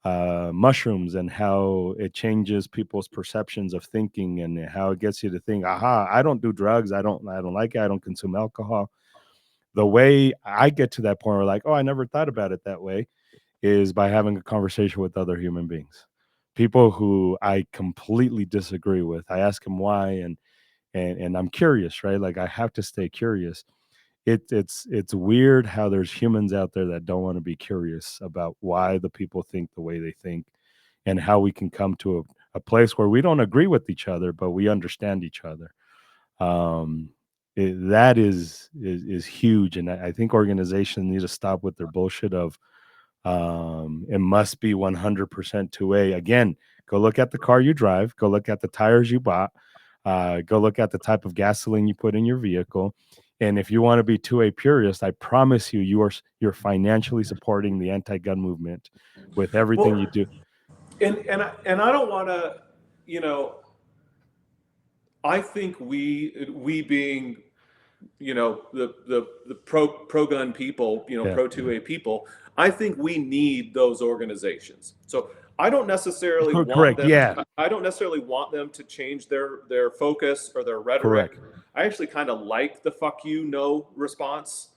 mushrooms and how it changes people's perceptions of thinking and how it gets you to think, aha, I don't do drugs, I don't like it, I don't consume alcohol. The way I get to that point where like, oh, I never thought about it that way, is by having a conversation with other human beings, people who I completely disagree with. I ask them why, and I'm curious, right? Like I have to stay curious. it's weird how there's humans out there that don't want to be curious about why the people think the way they think, and how we can come to a place where we don't agree with each other but we understand each other. um that is huge, and I think organizations need to stop with their bullshit of it must be 100% 2A. Again, go look at the car you drive, go look at the tires you bought, go look at the type of gasoline you put in your vehicle. And if you want to be 2A purist, I promise you, you're financially supporting the anti-gun movement with everything you Well, do. and I don't want to, you know, I think we being, the pro gun people, Yeah, pro 2A people, I think we need those organizations. So I don't necessarily want correct. them Yeah, I don't necessarily want them to change their focus or their correct. rhetoric. I actually kind of like the fuck you no response,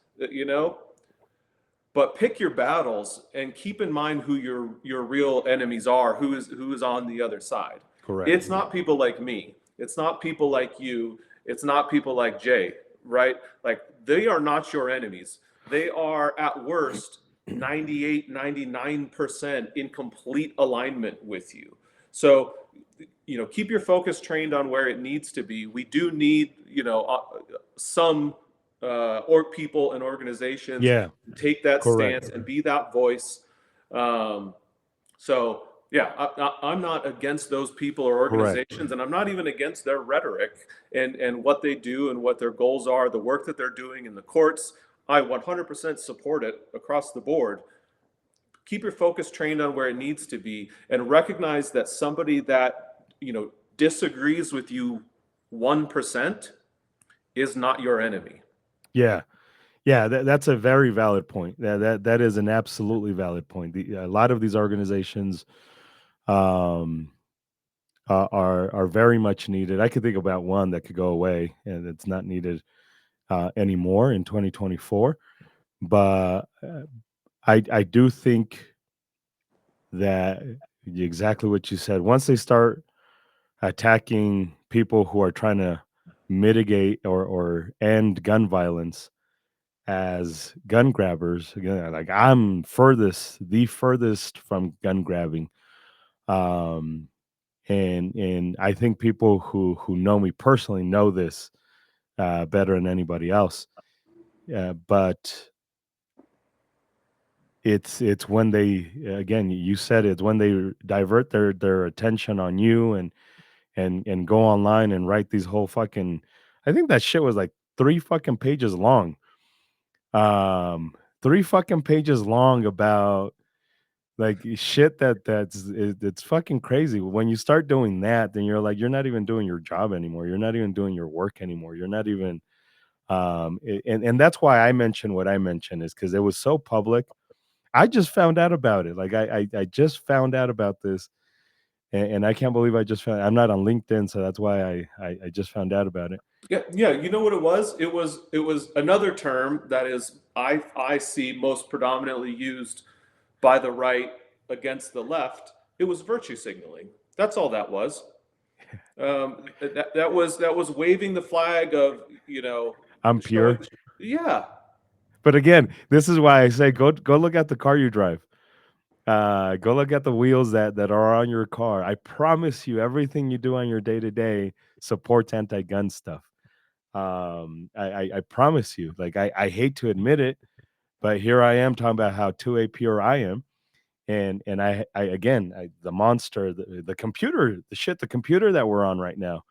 but pick your battles and keep in mind who your real enemies are, who is on the other side. Correct. It's not people like me, it's not people like you, it's not people like Jay, right? Like, they are not your enemies. They are at worst 98, 99% in complete alignment with you. So, keep your focus trained on where it needs to be. We do need, some or people and organizations Yeah, take that correct. stance and be that voice. Um, so yeah, I'm not against those people or Correct. organizations, and I'm not even against their rhetoric and what they do and what their goals are, the work that they're doing in the courts. I 100% support it across the board. Keep your focus trained on where it needs to be, and recognize that somebody that disagrees with you 1% is not your enemy. Yeah. Yeah, that's a very valid point. That is an absolutely valid point. A lot of these organizations um, are very much needed. I could think about one that could go away and it's not needed anymore in 2024. But I do think that exactly what you said. Once they start attacking people who are trying to mitigate or end gun violence as gun grabbers, again, like I'm the furthest from gun grabbing. Um, and I think people who know me personally know this better than anybody else. But it's when they, again, you said it's when they divert their attention on you and go online and write these whole fucking. I think that shit was like 3 fucking pages long. Um, 3 fucking pages long about like shit it's fucking crazy. When you start doing that, then you're like, you're not even doing your job anymore. You're not even doing your work anymore. You're not even and that's why I mentioned what I mentioned is because it was so public. I just found out about it. Like I just found out about this, and I can't believe I just found. I'm not on LinkedIn, so that's why I just found out about it. Yeah, yeah. You know what it was? It was another term that is I see most predominantly used by the right against the left. It was virtue signaling. That's all that was. That was waving the flag of, I'm showing. pure, Yeah, but again, this is why I say go look at the car you drive. Go look at the wheels that are on your car. I promise you, everything you do on your day to day supports anti-gun stuff. I promise you. Like I hate to admit it, but here I am talking about how 2A pure I am. And I again, the monster, the computer, the computer that we're on right now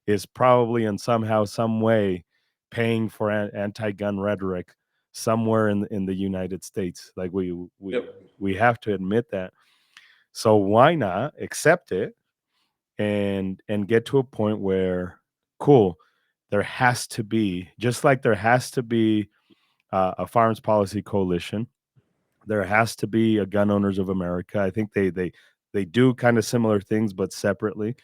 is probably in somehow, some way paying for anti-gun rhetoric somewhere in the United States. Like we yep, we have to admit that. So why not accept it and get to a point where, cool, there has to be, just like there has to be a firearms policy coalition, there has to be a gun owners of America. I think they do kind of similar things but separately.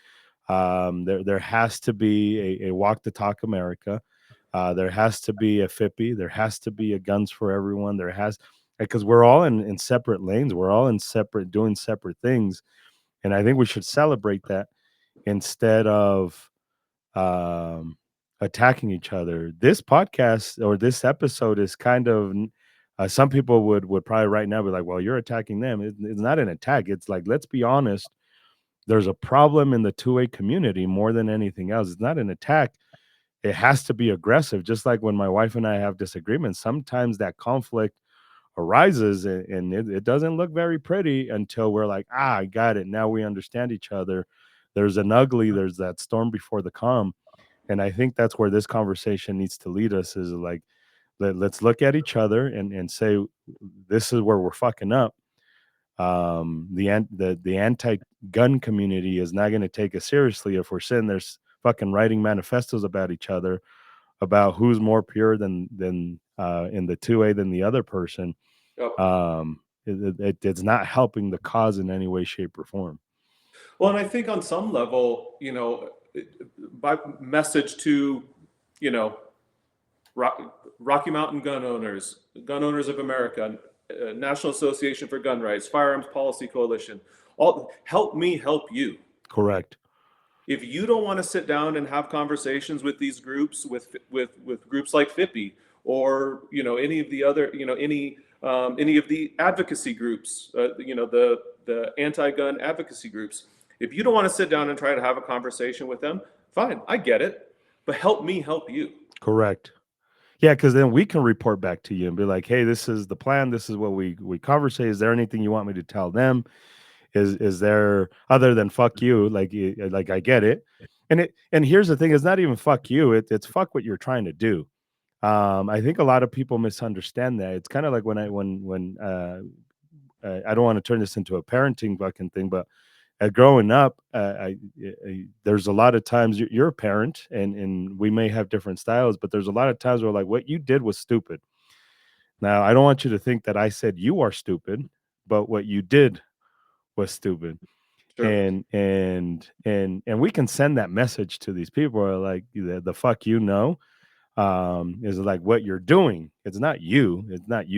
There has to be a walk the talk America. There has to be a FIPI. There has to be a guns for everyone. There has, because we're all in separate lanes. We're all in separate, doing separate things, and I think we should celebrate that instead of um, attacking each other. This podcast or this episode is kind of some people would probably right now be like, "Well, you're attacking them." It's not an attack. It's like, let's be honest. There's a problem in the two-way community more than anything else. It's not an attack. It has to be aggressive. Just like when my wife and I have disagreements, sometimes that conflict arises and it doesn't look very pretty until we're like, ah, I got it. Now we understand each other. There's that storm before the calm. And I think that's where this conversation needs to lead us is like, let's look at each other and say, this is where we're fucking up. The anti-gun community is not going to take us seriously if we're sitting there fucking writing manifestos about each other, about who's more pure than in the 2A than the other person. Yep. It's not helping the cause in any way, shape, or form. Well, and I think on some level, by message to, you know, Rocky Mountain gun owners of America, National Association for Gun Rights, Firearms Policy Coalition, all help me help you. Correct. If you don't want to sit down and have conversations with these groups, with groups like FIPPI, or any of the other, any of the advocacy groups, the anti-gun advocacy groups, if you don't want to sit down and try to have a conversation with them, fine, I get it, but help me help you. Correct. Yeah, because then we can report back to you and be like, "Hey, this is the plan. This is what we conversate. Is there anything you want me to tell them? Is there other than fuck you? Like I get it." And here's the thing: it's not even fuck you. It's fuck what you're trying to do. I think a lot of people misunderstand that. It's kind of like when I don't want to turn this into a parenting fucking thing, but growing up, there's a lot of times you're a parent, and we may have different styles, but there's a lot of times where like what you did was stupid. Now, I don't want you to think that I said you are stupid, but what you did was stupid. Sure. And we can send that message to these people are like the fuck is like what you're doing. It's not you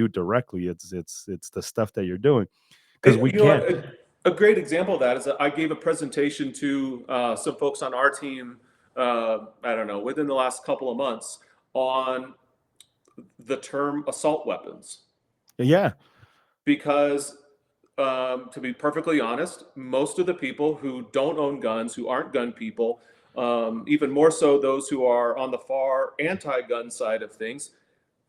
directly. It's the stuff that you're doing because we can't. A great example of that is that I gave a presentation to some folks on our team, I don't know, within the last couple of months on the term assault weapons. Yeah. Because to be perfectly honest, most of the people who don't own guns, who aren't gun people, even more so those who are on the far anti-gun side of things,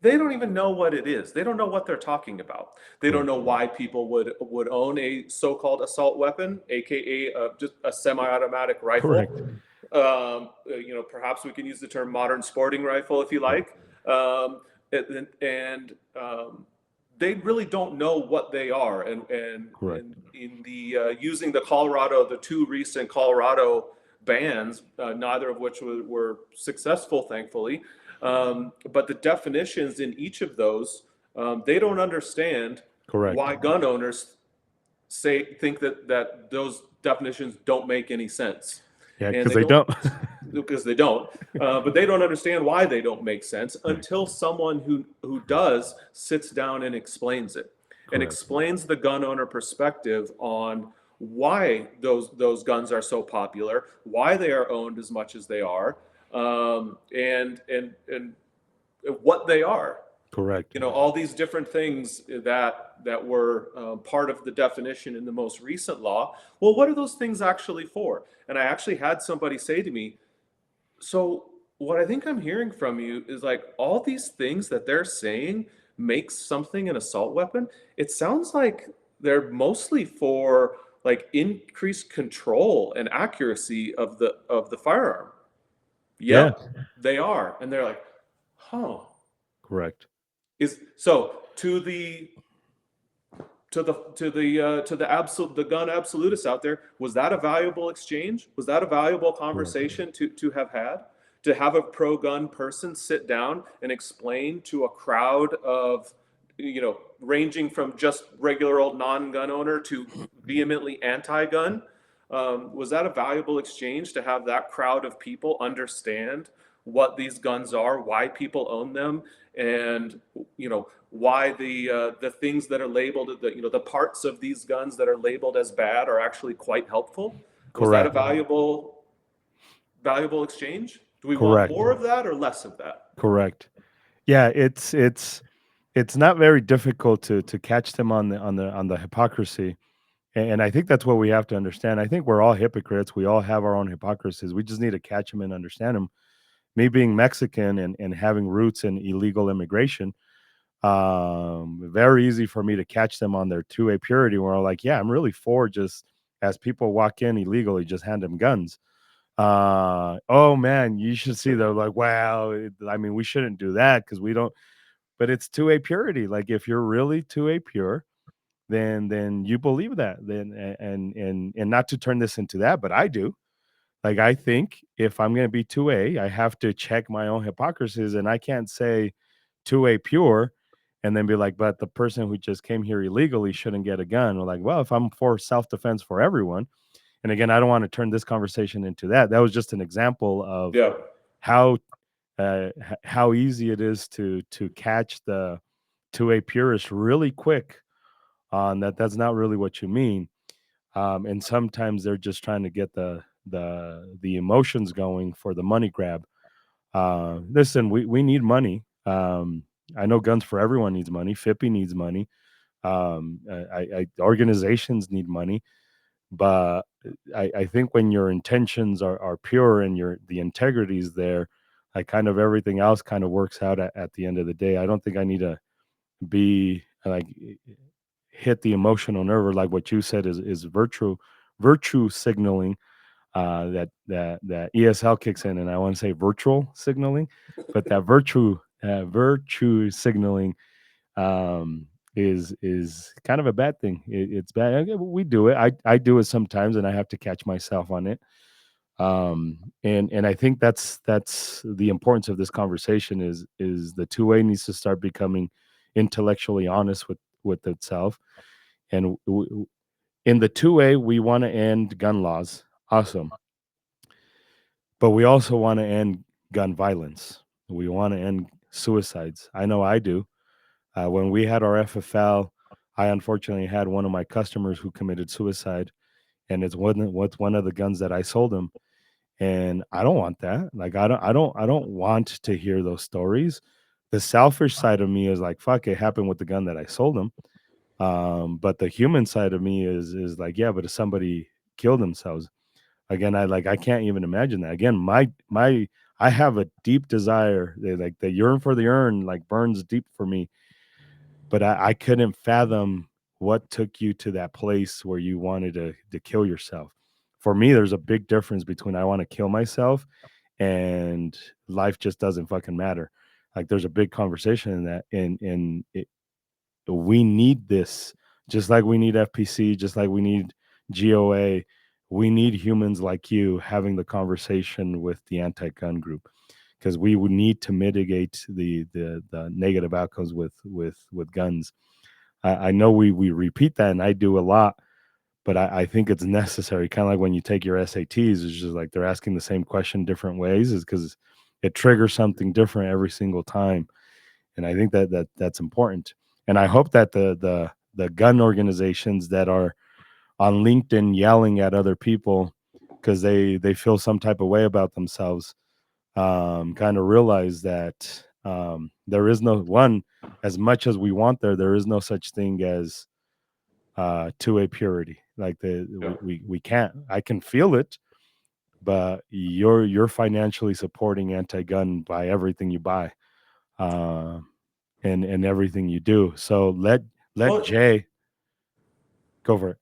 they don't even know what it is. They don't know what they're talking about. They don't Correct. know why people would own a so-called assault weapon, aka just a semi-automatic rifle. Correct. Perhaps we can use the term modern sporting rifle if you like. And they really don't know what they are. And Correct. in the using the two recent Colorado bans, neither of which were successful, thankfully. But the definitions in each of those, they don't understand Correct. why gun owners think that those definitions don't make any sense. Yeah, And because they don't. because they don't. But they don't understand why they don't make sense until someone who does sits down and explains it and Correct. explains the gun owner perspective on why those guns are so popular, why they are owned as much as they are, and what they are. Correct. All these different things that were part of the definition in the most recent law. Well, what are those things actually for? And I actually had somebody say to me, so what I think I'm hearing from you is like all these things that they're saying makes something an assault weapon. It sounds like they're mostly for like increased control and accuracy of the firearm. Yeah. Yep, they are. And they're like, huh. Correct. Is so to the the gun absolutists out there, was that a valuable exchange? Was that a valuable conversation to have a pro-gun person sit down and explain to a crowd of ranging from just regular old non-gun owner to vehemently anti-gun? Was that a valuable exchange to have that crowd of people understand what these guns are, why people own them, and why the things that are labeled, the parts of these guns that are labeled as bad are actually quite helpful? Was that a Correct. valuable exchange? Do we want Correct. more of that or less of that? Correct. Yeah, it's not very difficult to catch them on the hypocrisy. And I think that's what we have to understand. I think we're all hypocrites. We all have our own hypocrisies. We just need to catch them and understand them. Me being Mexican and having roots in illegal immigration, very easy for me to catch them on their two-way purity where I'm like, yeah, I'm really for just as people walk in illegally, just hand them guns. Oh man, you should see they're like, wow, I mean, we shouldn't do that because we don't, but it's two-way purity. Like if you're really two-way pure, then you believe that. Then and not to turn this into that, but I do. Like I think if I'm gonna be two-way, I have to check my own hypocrisies and I can't say two-way pure and then be like, but the person who just came here illegally shouldn't get a gun. Or like, well, if I'm for self-defense for everyone, and again, I don't want to turn this conversation into that. That was just an example of Yeah. how how easy it is to catch the two-way purist really quick on that. That's not really what you mean. And sometimes they're just trying to get the emotions going for the money grab. Listen, we need money. I know Guns for Everyone needs money. FIPPI needs money. Organizations need money, but I think when your intentions are pure and your the integrity is there, like kind of everything else kind of works out at the end of the day. I don't think I need to be like hit the emotional nerve or like what you said is virtue signaling that ESL kicks in, and I want to say virtual signaling, but that virtue signaling is kind of a bad thing. It's bad. Okay, we do it. I do it sometimes, and I have to catch myself on it. And I think that's the importance of this conversation is the two-way needs to start becoming intellectually honest with itself. And in the two-way, we want to end gun laws. Awesome. But we also want to end gun violence. We want to end suicides. I know I do. When we had our FFL, I unfortunately had one of my customers who committed suicide, and it's one of the guns that I sold him. And I don't want that. Like I don't want to hear those stories. The selfish side of me is like, fuck, it happened with the gun that I sold him. But the human side of me is like, yeah, but if somebody killed themselves, again, I can't even imagine that. Again, my I have a deep desire, like the yearn for the urn, like burns deep for me. But I couldn't fathom what took you to that place where you wanted to kill yourself. For me, there's a big difference between I want to kill myself and life just doesn't fucking matter. Like there's a big conversation in that, and we need this just like we need FPC, just like we need GOA. We need humans like you having the conversation with the anti-gun group because we would need to mitigate the negative outcomes with guns. I know we repeat that, and I do a lot, but I think it's necessary. Kind of like when you take your SATs, it's just like they're asking the same question different ways, is because it triggers something different every single time, and I think that's important. And I hope that the gun organizations that are on LinkedIn yelling at other people because they feel some type of way about themselves, kind of realize that there is no one as much as we want there is no such thing as two-way purity. Like Yeah. we can't. I can feel it, but you're financially supporting anti-gun by everything you buy, uh, and everything you do. So let Well, Jay go for it.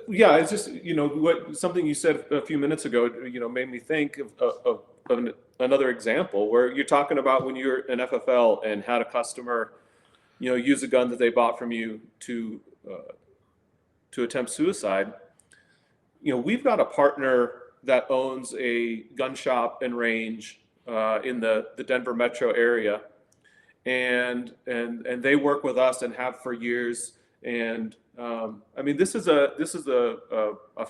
yeah, it's just, what something you said a few minutes ago, made me think of another example where you're talking about when you're an FFL and had a customer, use a gun that they bought from you to attempt suicide. We've got a partner that owns a gun shop and range in the Denver metro area, and they work with us and have for years. And I mean, this is a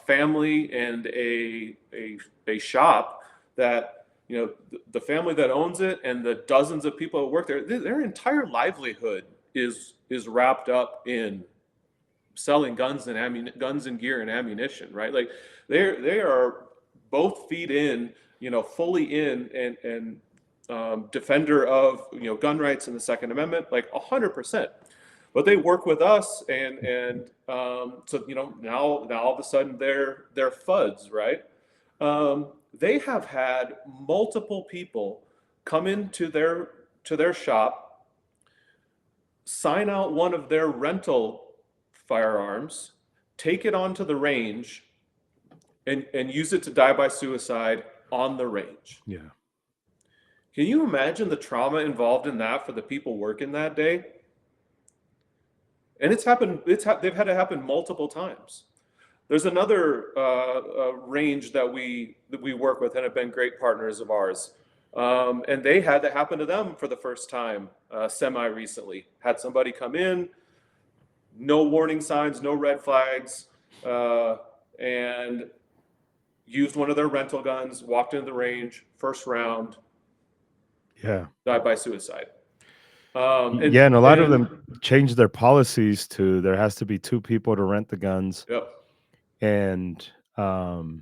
family and a shop that the family that owns it and the dozens of people that work there, their entire livelihood is wrapped up in selling guns and guns and gear and ammunition, right? Like they are both feed in, fully in and defender of gun rights and the Second Amendment, like 100%. But they work with us, and so now all of a sudden they're FUDs, right? They have had multiple people come into their shop, sign out one of their rental firearms, take it onto the range, and use it to die by suicide on the range. Yeah. Can you imagine the trauma involved in that for the people working that day? And it's happened. They've had it happen multiple times. There's another range that we work with and have been great partners of ours, and they had that happen to them for the first time semi recently. Had somebody come in, no warning signs, no red flags, and used one of their rental guns, walked into the range, first round, Yeah. died by suicide. Yeah, and a lot of them changed their policies to there has to be two people to rent the guns, Yep. and um,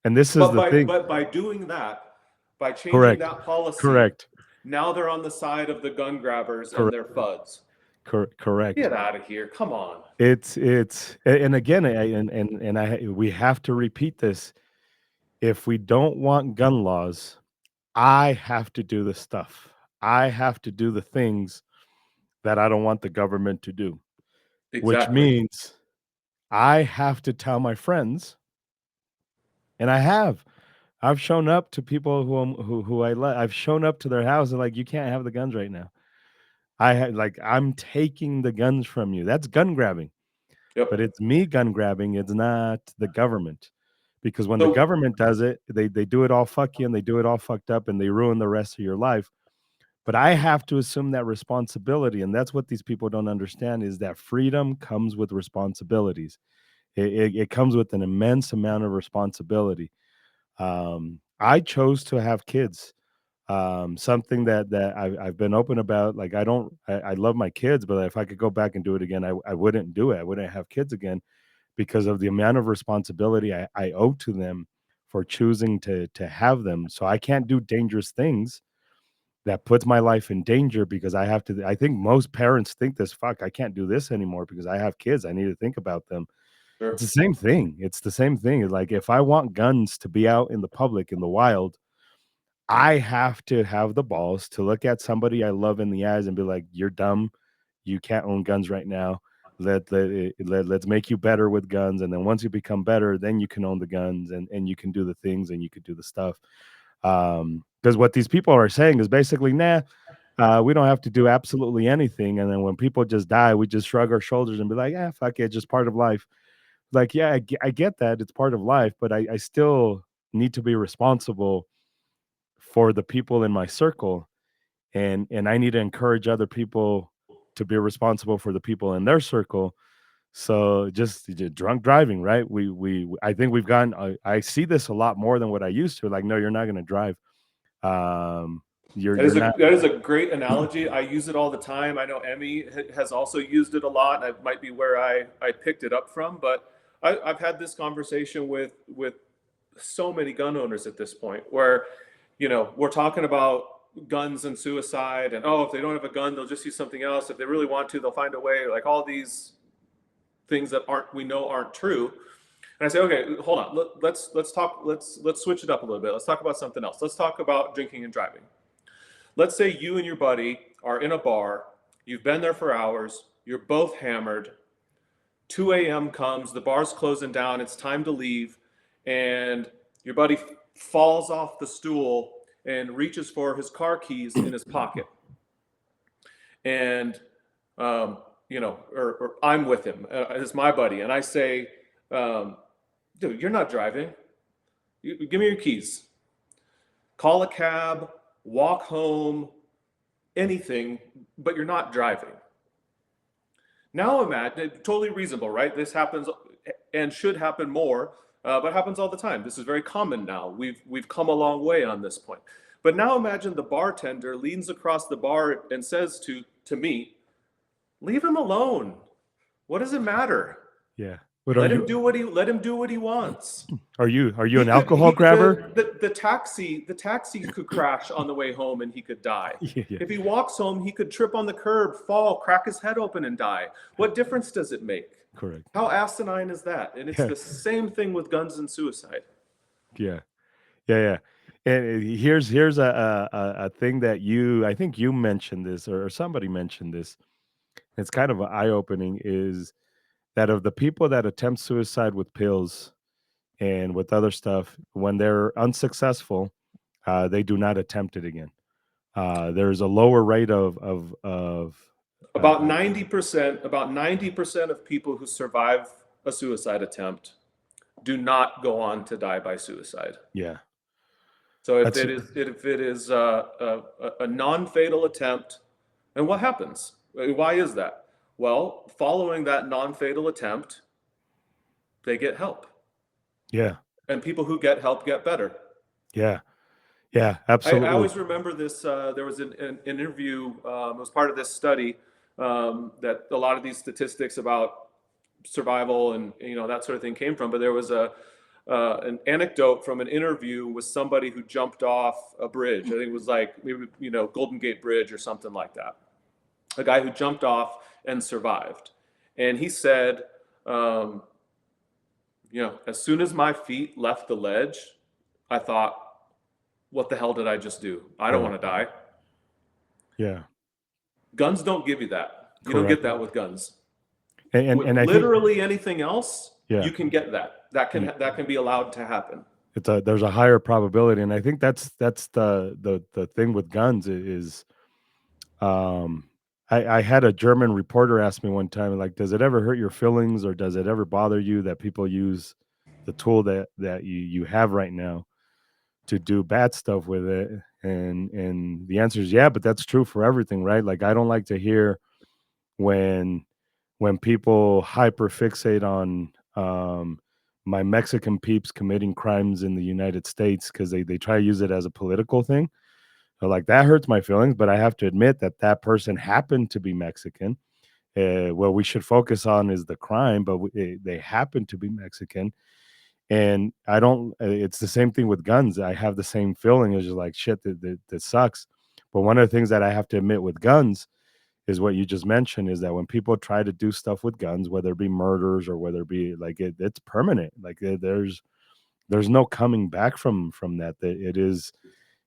and this is the thing. But by doing that, by changing Correct, that policy, correct, now they're on the side of the gun grabbers and correct, their FUDs. correct. Get out of here! Come on. And again, we have to repeat this. If we don't want gun laws, I have to do the stuff. I have to do the things that I don't want the government to do, which Exactly. means I have to tell my friends, and I have. I've shown up to people who I let. I've shown up to their house and like, you can't have the guns right now. I'm taking the guns from you. That's gun grabbing, but Yep. it's me gun grabbing. It's not the government, because when the So government does it, they do it all fucky and they do it all fucked up and they ruin the rest of your life. But I have to assume that responsibility, and that's what these people don't understand, is that freedom comes with responsibilities. It comes with an immense amount of responsibility. I chose to have kids. Something that I've been open about. Like, I love my kids, but if I could go back and do it again, I wouldn't do it. I wouldn't have kids again because of the amount of responsibility I owe to them for choosing to have them. So I can't do dangerous things that puts my life in danger because I have to. I think most parents think this, fuck, I can't do this anymore because I have kids. I need to think about them. It's sure. the same thing. It's the same thing. Like, if I want guns to be out in the public, in the wild, I have to have the balls to look at somebody I love in the eyes and be like, "You're dumb. You can't own guns right now. Let's make you better with guns, and then once you become better, then you can own the guns and you can do the things and you could do the stuff." Because what these people are saying is basically, nah, we don't have to do absolutely anything. And then when people just die, we just shrug our shoulders and be like, "Yeah, fuck it, it's just part of life." Like, yeah, I get that it's part of life, but I still need to be responsible for the people in my circle, and I need to encourage other people to be responsible for the people in their circle. So just drunk driving, right? I think we've gotten. I see this a lot more than what I used to. Like, no, you're not going to drive. Um, you're not. That is a great analogy. I use it all the time. I know Emmy has also used it a lot. That might be where I picked it up from. But I've had this conversation with so many gun owners at this point, where we're talking about guns and suicide, and if they don't have a gun, they'll just use something else. If they really want to, they'll find a way. Like, all these things that aren't true. And I say, okay, hold on. Let's talk. Let's switch it up a little bit. Let's talk about something else. Let's talk about drinking and driving. Let's say you and your buddy are in a bar. You've been there for hours. You're both hammered. 2 a.m. comes. The bar's closing down. It's time to leave, and your buddy falls off the stool and reaches for his car keys in his pocket. And or I'm with him. It's my buddy, and I say, "Dude, you're not driving. Give me your keys. Call a cab, walk home, anything, but you're not driving." Now imagine, totally reasonable, right? This happens and should happen more, but happens all the time. This is very common now. We've come a long way on this point. But now imagine the bartender leans across the bar and says to me, "Leave him alone. What does it matter?" Yeah. But Let him do what he wants. are you He an could alcohol he grabber? the taxi could crash on the way home and he could die. Yeah, yeah, If he walks home, he could trip on the curb, fall, crack his head open and die. What difference does it make? correct. How asinine is that? And it's Yeah, the same thing with guns and suicide. yeah, yeah, yeah. And here's a thing that I think you mentioned this, or somebody mentioned this. It's kind of eye opening. Is that of the people that attempt suicide with pills and with other stuff, when they're unsuccessful, they do not attempt it again. There's a lower rate of About uh, 90%, about 90% of people who survive a suicide attempt do not go on to die by suicide. yeah, So if that's it is a non-fatal attempt, and what happens? Why is that? Well, following that non-fatal attempt, they get help, yeah, and people who get help get better. yeah, yeah, I absolutely, always remember this. There was an interview. It was part of this study that a lot of these statistics about survival and that sort of thing came from. But there was an anecdote from an interview with somebody who jumped off a bridge. I think it was like maybe Golden Gate Bridge or something like that. A guy who jumped off and survived, and he said, um, as soon as my feet left the ledge, I thought, what the hell did I just do? I don't right, want to die. yeah, Guns don't give you that. You don't get correct, that with guns. With and I think literally anything else, yeah, you can get that. That can and that can be allowed to happen. there's a higher probability, and I think that's the thing with guns is um I had a German reporter ask me one time, like, does it ever hurt your feelings or does it ever bother you that people use the tool that you have right now to do bad stuff with it? And the answer is yeah, but that's true for everything, right? Like, I don't like to hear when people hyper fixate on my Mexican peeps committing crimes in the United States because they try to use it as a political thing. So, like, that hurts my feelings, but I have to admit that that person happened to be Mexican. What we should focus on is the crime, but they happen to be Mexican. And I don't. It's the same thing with guns. I have the same feeling. It's just like shit. That sucks. But one of the things that I have to admit with guns is what you just mentioned, is that when people try to do stuff with guns, whether it be murders or whether it be like it's permanent. Like, there's no coming back from that. That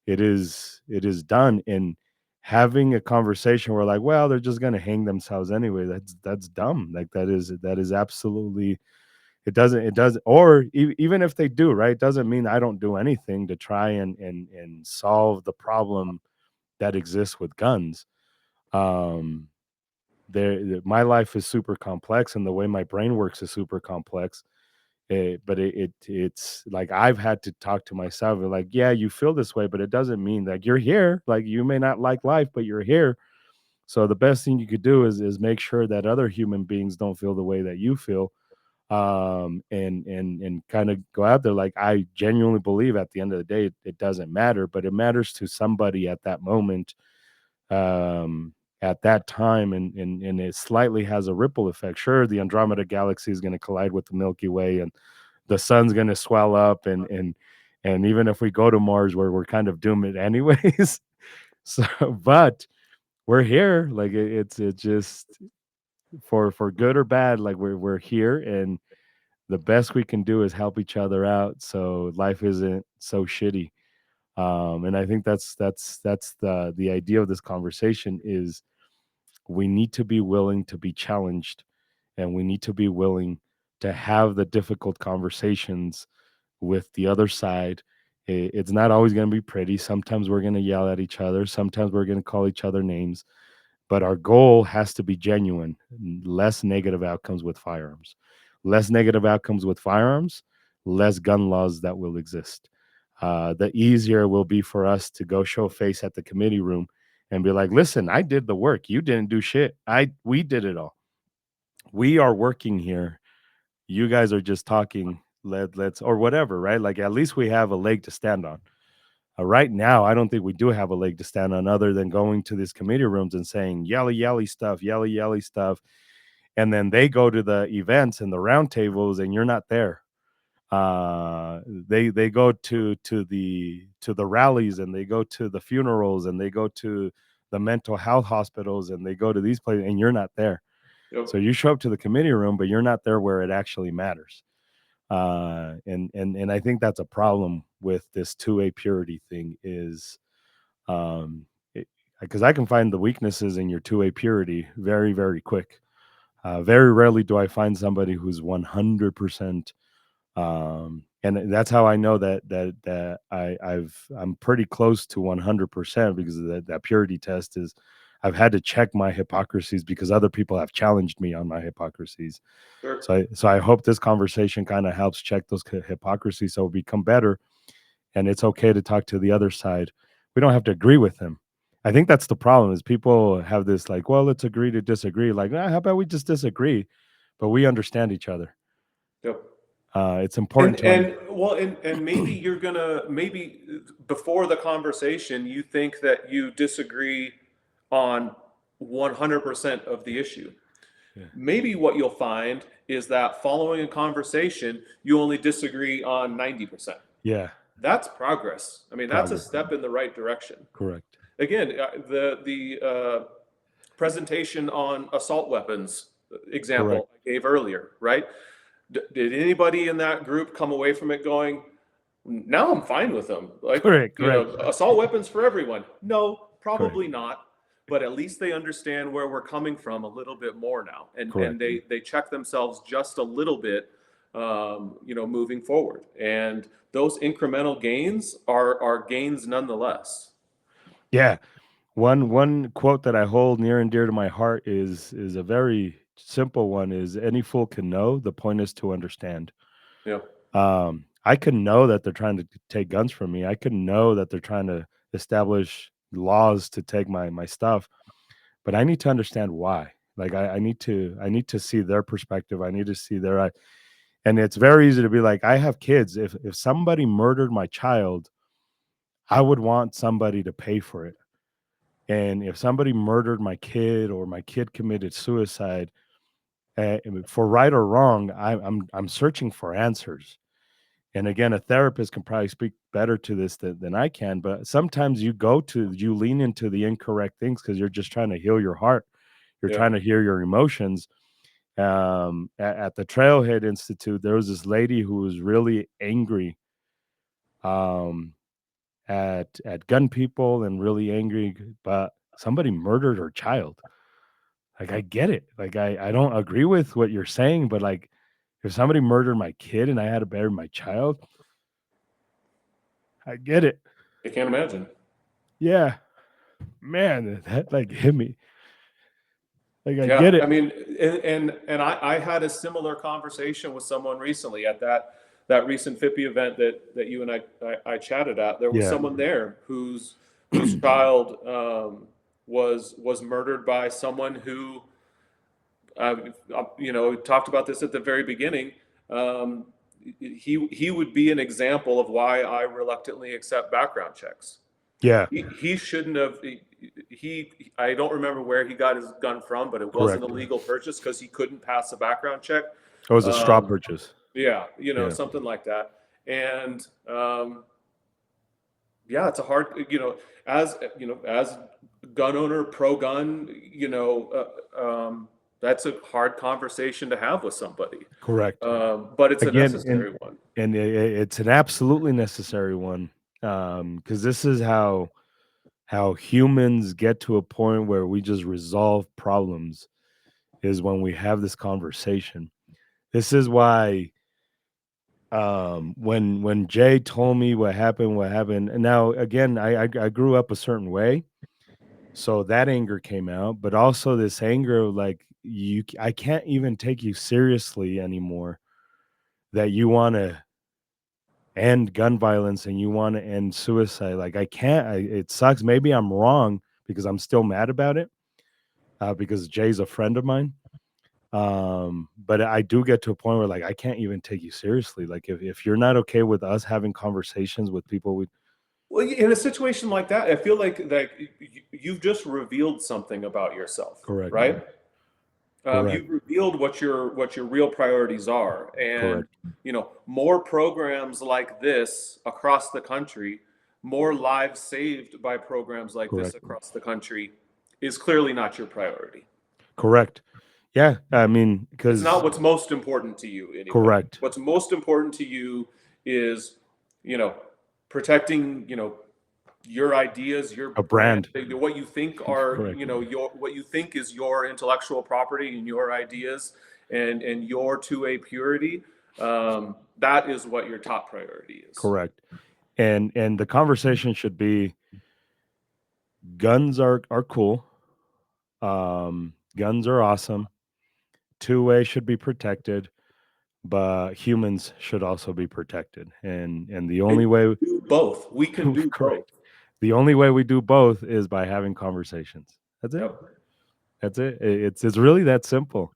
it is done. And having a conversation where, like, well, they're just gonna hang themselves anyway, that's dumb. Like, that is absolutely, it does, or even if they do, right, it doesn't mean I don't do anything to try and solve the problem that exists with guns. um my life is super complex and the way my brain works is super complex. But it's like I've had to talk to myself and, like, yeah, you feel this way, but it doesn't mean like you're here. Like, you may not like life, but you're here. So the best thing you could do is make sure that other human beings don't feel the way that you feel. And kind of go out there. Like, I genuinely believe at the end of the day, it doesn't matter, but it matters to somebody at that moment, um, at that time, and it slightly has a ripple effect. Sure, the Andromeda galaxy is going to collide with the Milky Way, and the sun's going to swell up, and even if we go to Mars, where we're kind of doomed anyways. So, but we're here. Like, it's just for good or bad. Like, we're here, and the best we can do is help each other out, so life isn't so shitty. And I think that's the idea of this conversation is we need to be willing to be challenged, and we need to be willing to have the difficult conversations with the other side. It's not always going to be pretty. Sometimes we're going to yell at each other, sometimes we're going to call each other names, but our goal has to be genuine. Less negative outcomes with firearms, less negative outcomes with firearms, less gun laws that will exist. The easier it will be for us to go show face at the committee room and be like, listen, I did the work, you didn't do shit, we did it all. We are working here, you guys are just talking. Let's, or whatever, right? Like, at least we have a leg to stand on. Right now, I don't think we do have a leg to stand on, other than going to these committee rooms and saying yelly, yelly stuff, yelly, yelly stuff. and then they go to the events and the roundtables, and you're not there. They go to the rallies, and they go to the funerals, and they go to the mental health hospitals, and they go to these places, and you're not there. Yep. So you show up to the committee room, but you're not there where it actually matters. And I think that's a problem with this 2A purity thing is, um, because I can find the weaknesses in your 2A purity very, very quick. Very rarely do I find somebody who's 100%. And that's how I know I'm pretty close to 100%, because of that purity test is I've had to check my hypocrisies because other people have challenged me on my hypocrisies. Sure. So I hope this conversation kind of helps check those hypocrisies so we become better. And it's okay to talk to the other side. We don't have to agree with them. I think that's the problem is people have this like, well, let's agree to disagree. Like, how about we just disagree, but we understand each other. Yep. It's important to And maybe you're gonna, maybe before the conversation you think that you disagree on 100% of the issue. yeah, Maybe what you'll find is that following a conversation you only disagree on 90%. yeah, That's progress. I mean, that's a progress. step in the right direction. Correct. Again, the presentation on assault weapons Correct. example I gave earlier, right? Did anybody in that group come away from it going, now I'm fine with them? Like, Correct. you know, Correct. assault weapons for everyone. No, Correct. probably not. But at least they understand where we're coming from a little bit more now. And Correct. they check themselves just a little bit, you know, moving forward. And those incremental gains are gains nonetheless. Yeah. One quote that I hold near and dear to my heart is a very simple one is any fool can know, the point is to understand. Yeah. I can know that they're trying to take guns from me. I can know that they're trying to establish laws to take my stuff, but I need to understand why. Like I need to see their perspective. I need to see their and it's very easy to be like, I have kids. If somebody murdered my child, I would want somebody to pay for it. And if somebody murdered my kid or my kid committed suicide, for right or wrong, I'm searching for answers. And again, a therapist can probably speak better to this than I can. But sometimes you lean into the incorrect things because you're just trying to heal your heart. You're Yeah. trying to hear your emotions. At the Trailhead Institute, there was this lady who was really angry, um, at gun people and really angry, but somebody murdered her child. Like I get it. Like I don't agree with what you're saying, but like if somebody murdered my kid and I had to bury my child, I get it. I can't imagine. Yeah, man, that like hit me. Like I Yeah, get it. I mean, and I had a similar conversation with someone recently at that recent FIPPY event that you and I chatted at. There was Yeah, someone there whose child was murdered by someone who you know, talked about this at the very beginning. Um, he would be an example of why I reluctantly accept background checks. yeah, He shouldn't have. I don't remember where he got his gun from, but it wasn't a correct. legal purchase because he couldn't pass a background check. It was a straw Um, purchase. yeah, you know, Yeah, something like that. And yeah, it's a hard, you know, as gun owner, pro gun, that's a hard conversation to have with somebody. correct. But it's a Again, necessary one. and it's an absolutely necessary one, because this is how humans get to a point where we just resolve problems is when we have this conversation. This is why, when Jay told me what happened, and now again, I grew up a certain way, so that anger came out, but also this anger of like I can't even take you seriously anymore. That you want to end gun violence and you want to end suicide. Like I can't. It sucks. Maybe I'm wrong because I'm still mad about it. Because Jay's a friend of mine. But I do get to a point where like I can't even take you seriously. Like if you're not okay with us having conversations with people we Well, in a situation like that, I feel like you've just revealed something about yourself, correct. right? Correct. You've revealed what your real priorities are, and Correct. more programs like this across the country, more lives saved by programs like this Correct. across the country, is clearly not your priority. Correct. Yeah. I mean, It's not because what's most important to you anyway. correct. What's most important to you is, you know, protecting, your ideas, your A brand, brand. what you think are, Correct. your what you think is your intellectual property and your ideas and your two-way purity. That is what your top priority is. Correct. And the conversation should be guns are cool. Guns are awesome. Two-way should be protected, but humans should also be protected. And the And only way do both. We can do both. correct. The only way we do both is by having conversations. That's it. Yep. That's it. It's really that simple.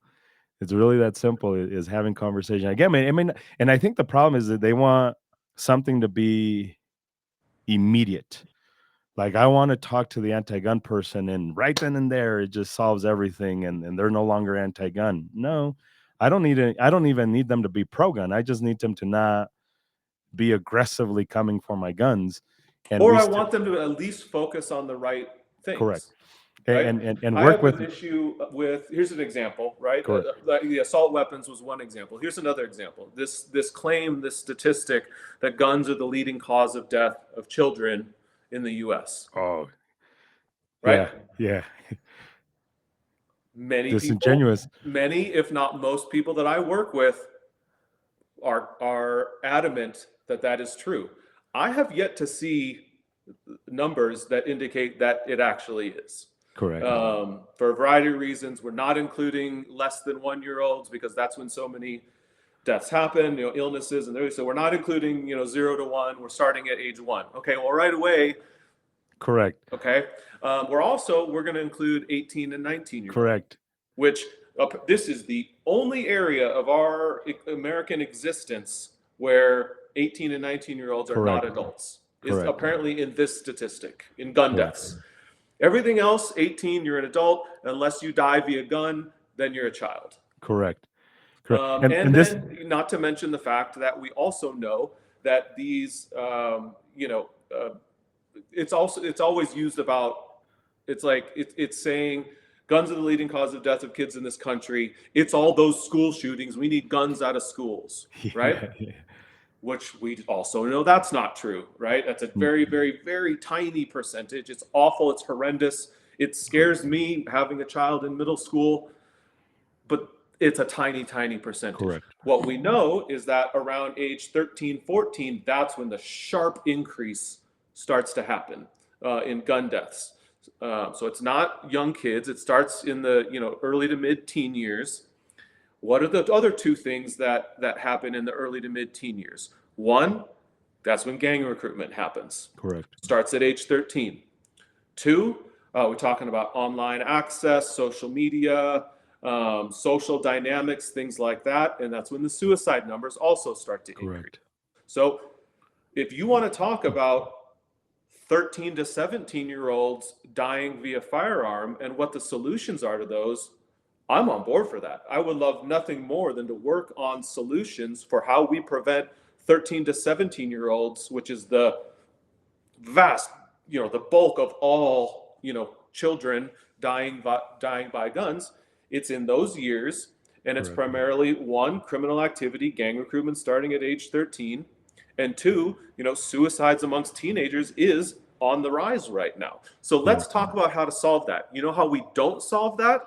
It's really that simple is having conversation. Again, I mean, and I think the problem is that they want something to be immediate. Like I want to talk to the anti-gun person and right then and there it just solves everything and they're no longer anti-gun. No, I don't even need them to be pro-gun. I just need them to not be aggressively coming for my guns. And Or we I st- want them to at least focus on the right correct. things. And, Right? and I work have with an issue with. Here's an example, right? correct. The assault weapons was one example. Here's another example. This claim, this statistic that guns are the leading cause of death of children in the U.S. Oh, Right? yeah. Yeah. Many people, Disingenuous. many if not most people that I work with are adamant that that is true. I have yet to see numbers that indicate that it actually is. Correct. For a variety of reasons, we're not including less than 1 year olds because that's when so many deaths happen, illnesses, and so we're not including 0 to 1. We're starting at age 1. Okay, well, right away, Correct. okay, we're going to include 18 and 19-year-olds, Correct. which this is the only area of our American existence where 18 and 19-year-olds are not Correct. adults. Is Correct. apparently in this statistic in gun Correct. deaths. Everything else, 18, you're an adult. Unless you die via gun, then you're a child. Correct. Correct. And And this then, not to mention the fact that we also know that these, it's always used about. It's like it's saying guns are the leading cause of death of kids in this country. It's all those school shootings. We need guns out of schools, right? yeah, yeah. Which we also know that's not true, right? That's a Mm, very, very, very tiny percentage. It's awful. It's horrendous. It correct. scares me having a child in middle school, but it's a tiny, tiny percentage. Correct. What we know is that around age 13, 14, that's when the sharp increase starts to happen in gun deaths. So it's not young kids. It starts in the early to mid teen years. What are the other two things that happen in the early to mid-teen years? One, that's when gang recruitment happens. Correct. Starts at age 13. Two, we're talking about online access, social media, social dynamics, things like that. And that's when the suicide numbers also start to increase. Correct. So if you want to talk about 13 to 17-year-olds dying via firearm and what the solutions are to those, I'm on board for that. I would love nothing more than to work on solutions for how we prevent 13 to 17-year-olds, which is the vast, the bulk of all, children dying by guns. It's in those years, and it's Correct. primarily one, criminal activity, gang recruitment starting at age 13, and two, suicides amongst teenagers is on the rise right now. So let's Correct. talk about how to solve that. You know how we don't solve that?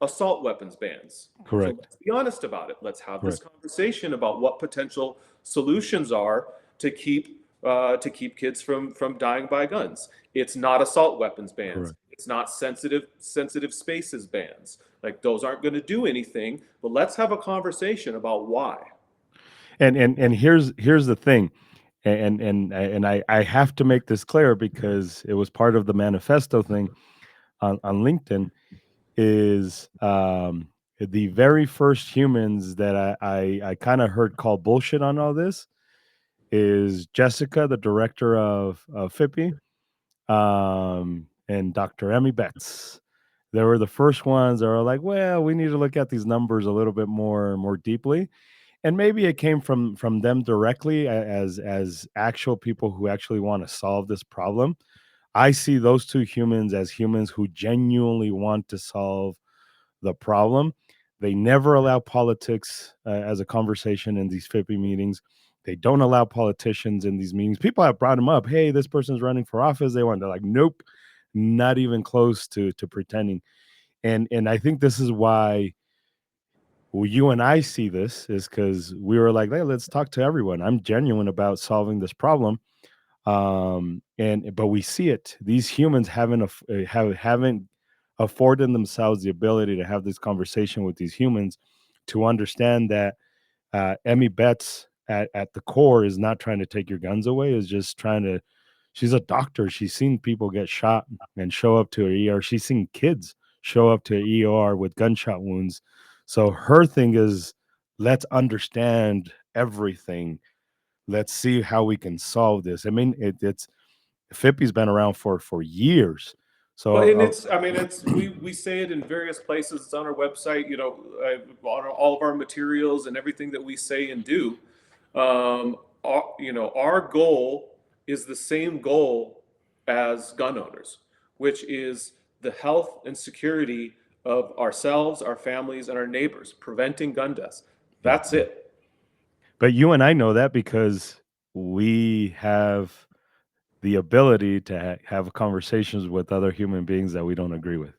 Assault weapons bans. So Correct. let's be honest about it. Let's have this Correct. conversation about what potential solutions are to keep kids from dying by guns. It's not assault weapons bans. Correct. It's not sensitive spaces bans. Like those aren't going to do anything. But let's have a conversation about why. And here's the thing. And I have to make this clear because it was part of the manifesto thing on LinkedIn is the very first humans that I kind of heard call bullshit on all this is Jessica, the director of FIPI, and Dr. Emmy Betts. They were the first ones that were like, well, we need to look at these numbers a little bit more deeply. And maybe it came from them directly, as actual people who actually want to solve this problem. I see those two humans as humans who genuinely want to solve the problem. They never allow politics as a conversation in these FIPI meetings. They don't allow politicians in these meetings. People have brought them up. Hey, this person's running for office. They want. They're like, nope, not even close to pretending. And I think this is why, well, you and I see this is because we were like, hey, let's talk to everyone. I'm genuine about solving this problem. And but we see it. These humans haven't afforded themselves the ability to have this conversation with these humans to understand that Emmy Betts at the core is not trying to take your guns away, is just trying to, she's a doctor. She's seen people get shot and show up to her ER. She's seen kids show up to ER with gunshot wounds. So her thing is, let's understand everything. Let's see how we can solve this. I mean, it's FIPPy's been around for years. Well, and So it's, I mean, it's, we say it in various places. It's on our website, on all of our materials and everything that we say and do. Our goal is the same goal as gun owners, which is the health and security of ourselves, our families, and our neighbors, preventing gun deaths. yeah, That's it. but you and I know that because we have the ability to have conversations with other human beings that we don't agree with.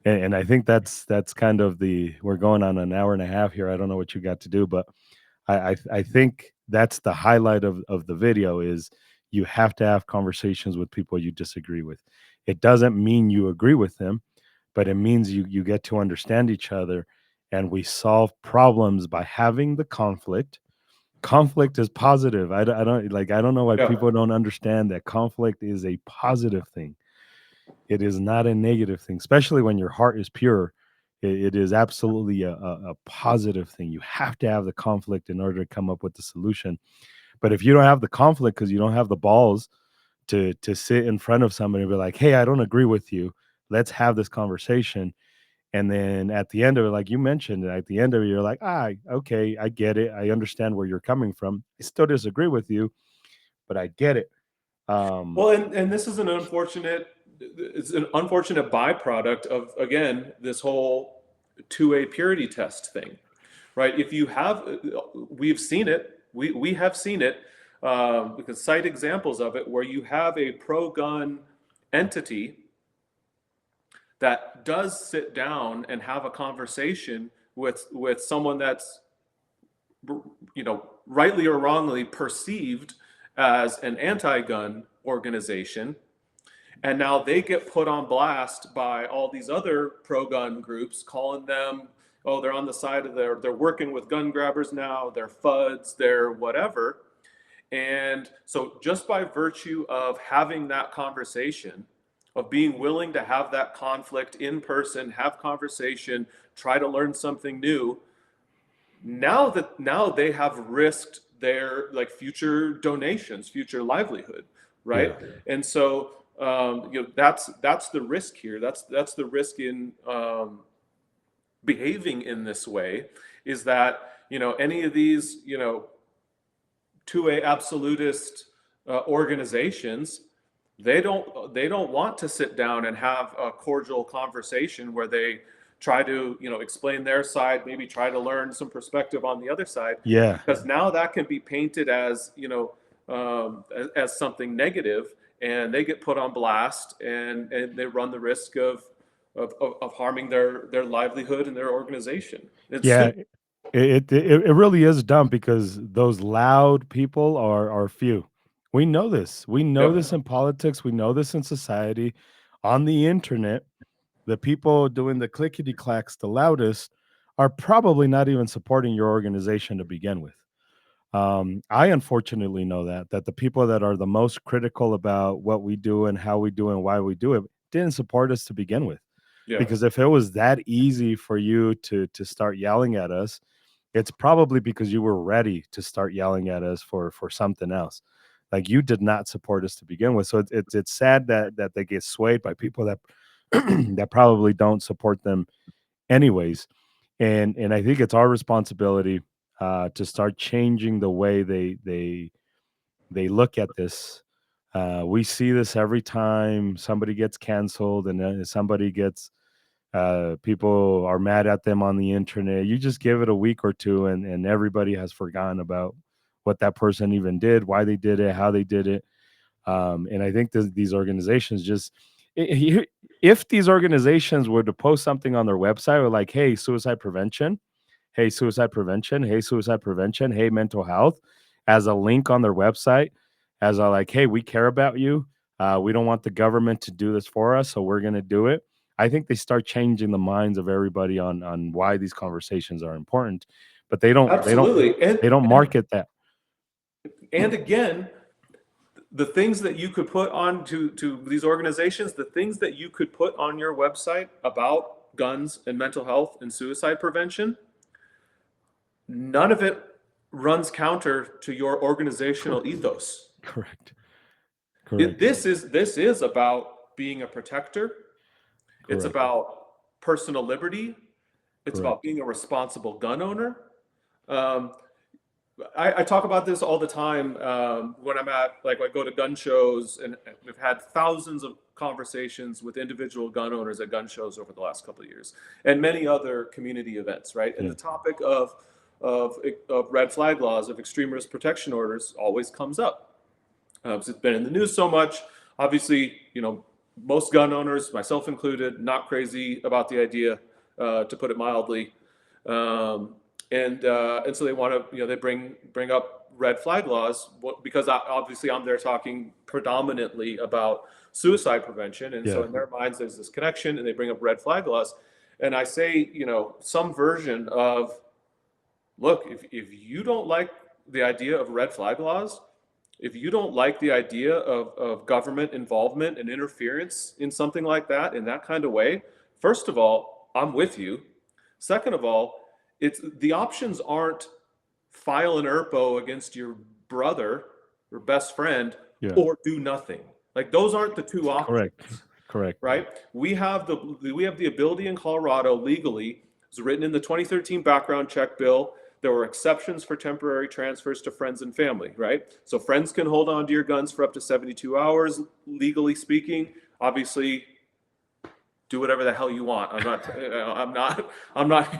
And I think that's kind of the, we're going on an hour and a half here. I don't know what you got to do, but I think that's the highlight of the video is you have to have conversations with people you disagree with. It doesn't mean you agree with them, but it means you get to understand each other, and we solve problems by having the conflict. Conflict is positive. I don't like, I don't know why Yeah. people don't understand that conflict is a positive thing. It is not a negative thing, especially when your heart is pure. It is absolutely a positive thing. You have to have the conflict in order to come up with the solution. But if you don't have the conflict because you don't have the balls to sit in front of somebody and be like, hey, I don't agree with you. Let's have this conversation. And then at the end of it, like you mentioned, at the end of it, you're like, okay, I get it. I understand where you're coming from. I still disagree with you, but I get it. Um, Well, and this is it's an unfortunate byproduct of, again, this whole 2A purity test thing, right? If you have, we've seen it, we have seen it, we can cite examples of it where you have a pro-gun entity that does sit down and have a conversation with someone that's, rightly or wrongly perceived as an anti-gun organization, and now they get put on blast by all these other pro-gun groups, calling them, oh, they're on the side of they're working with gun grabbers now, they're FUDs, they're whatever. And so just by virtue of having that conversation, of being willing to have that conflict in person, have conversation, try to learn something new, now they have risked their like future donations, future livelihood, right? yeah. And so that's the risk here. That's the risk in behaving in this way, is that any of these 2A absolutist organizations, they don't want to sit down and have a cordial conversation where they try to explain their side, maybe try to learn some perspective on the other side, Yeah. because now that can be painted as as something negative, and they get put on blast, and they run the risk of harming their livelihood and their organization. It's Yeah, stupid. it really is dumb because those loud people are few. We know this. We know this Yep. in politics. We know this in society. On the internet, the people doing the clickety clacks the loudest are probably not even supporting your organization to begin with. I unfortunately know that the people that are the most critical about what we do and how we do and why we do it didn't support us to begin with. Yeah. Because if it was that easy for you to start yelling at us, it's probably because you were ready to start yelling at us for something else. Like you did not support us to begin with. So it's sad that they get swayed by people that that probably don't support them anyways. And I think it's our responsibility to start changing the way they look at this. We see this every time somebody gets canceled and then somebody gets people are mad at them on the internet. You just give it a week or two, and everybody has forgotten about what that person even did, why they did it, how they did it. And I think these organizations just, if these organizations were to post something on their website, or like, hey, suicide prevention, hey, suicide prevention, hey, suicide prevention, hey, mental health, as a link on their website, as a like, hey, we care about you. We don't want the government to do this for us, so we're going to do it. I think they start changing the minds of everybody on why these conversations are important, but Absolutely. they don't market that. And again, the things that you could put on to these organizations, the things that you could put on your website about guns and mental health and suicide prevention, none of it runs counter to your organizational ethos. Correct. Correct. This is about being a protector. It's Correct. about personal liberty. It's about Correct. being a responsible gun owner. Um, I talk about this all the time when I'm at, like, I go to gun shows, and we've had thousands of conversations with individual gun owners at gun shows over the last couple of years, and many other community events, right? And Yeah. the topic of red flag laws, of extreme risk protection orders, always comes up. It's been in the news so much. Obviously, most gun owners, myself included, not crazy about the idea, to put it mildly. Um, and so they want to, they bring up red flag laws, because obviously I'm there talking predominantly about suicide prevention, and so Yeah. in their minds there's this connection, and they bring up red flag laws, and I say, some version of, look, if you don't like the idea of red flag laws, if you don't like the idea of government involvement and interference in something like that, in that kind of way, first of all, I'm with you. Second of all, it's the options aren't file an ERPO against your brother or best friend, Yeah. or do nothing. Like, those aren't the two Correct. options, Correct. right? We have the ability in Colorado legally. It was written in the 2013 background check bill. There were exceptions for temporary transfers to friends and family, right? So friends can hold on to your guns for up to 72 hours, legally speaking. Obviously, do whatever the hell you want. I'm not.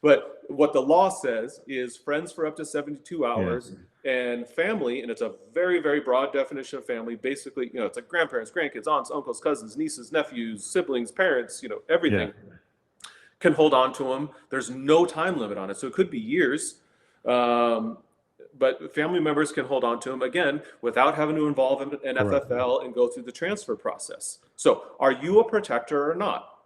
But what the law says is friends for up to 72 Yeah. hours, and family, and it's a very, very broad definition of family. Basically, it's like grandparents, grandkids, aunts, uncles, cousins, nieces, nephews, siblings, parents, Yeah. everything can hold on to them. There's no time limit on it. So it could be years. Um, but family members can hold on to them, again, without having to involve an Correct. FFL and go through the transfer process. So are you a protector or not?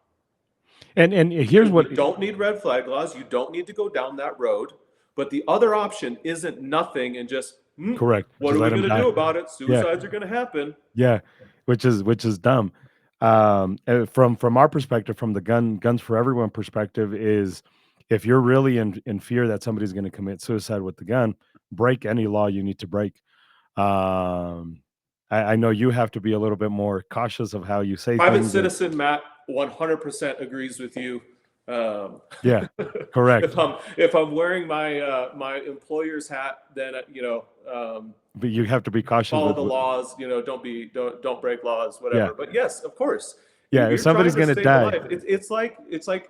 And here's You what. don't need red flag laws. You don't need to go down that road. But the other option isn't nothing and just, Correct. what Just are we let him going to die. do about it? Yeah. Suicides are going to happen. Yeah. Which is dumb. From our perspective, from the guns for everyone perspective, is if you're really in fear that somebody's going to commit suicide with the gun, break any law you need to break. Um, I know you have to be a little bit more cautious of how you say Private things, and citizen Matt 100% agrees with you. yeah, If correct. I'm wearing my employer's hat, then But you have to be cautious follow with the what, laws. Don't break laws, yeah, whatever. But yes, of course, yeah. If you're trying somebody's to gonna save a die, life.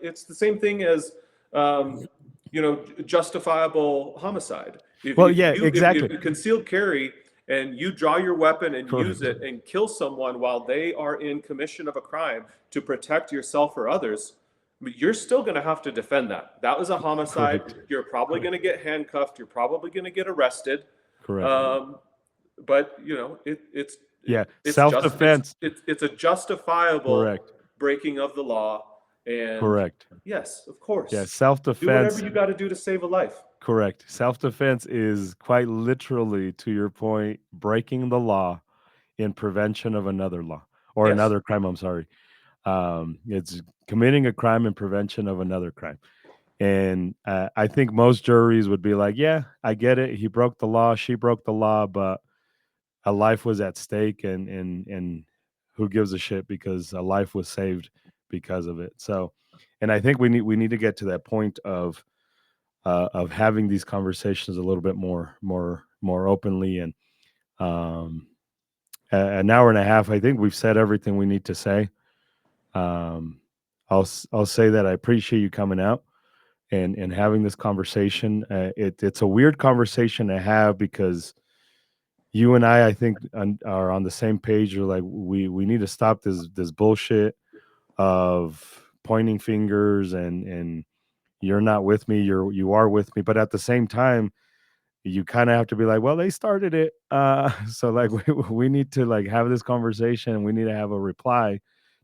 It's the same thing as justifiable homicide. If well, if yeah, you exactly, if concealed carry, and you draw your weapon and use correct, it and kill someone while they are in commission of a crime to protect yourself or others, but you're still going to have to defend that. That was a homicide. correct, You're probably correct, going to get handcuffed. You're probably going to get arrested. correct. Um, but Yeah, it's self just defense, it's a justifiable correct, breaking of the law. And correct. yes, of Yeah, course, self do whatever defense. you got to do to save a life. Correct. Self-defense is quite literally, to your point, breaking the law in prevention of another law or Yes. another crime. I'm sorry. It's committing a crime in prevention of another crime. And I think most juries would be like, yeah, I get it. He broke the law. She broke the law, but a life was at stake, and who gives a shit, because a life was saved because of it. So, and I think we need to get to that point of having these conversations a little bit more openly. And um, an hour and a half, I think we've said everything we need to say. Um, I'll say that I appreciate you coming out and having this conversation. It's a weird conversation to have, because you and I think, are on the same page. You're like, we need to stop this bullshit of pointing fingers, and you're not with me, you are with me, but at the same time, you kind of have to be like, well, they started it, so like we need to like have this conversation, and we need to have a reply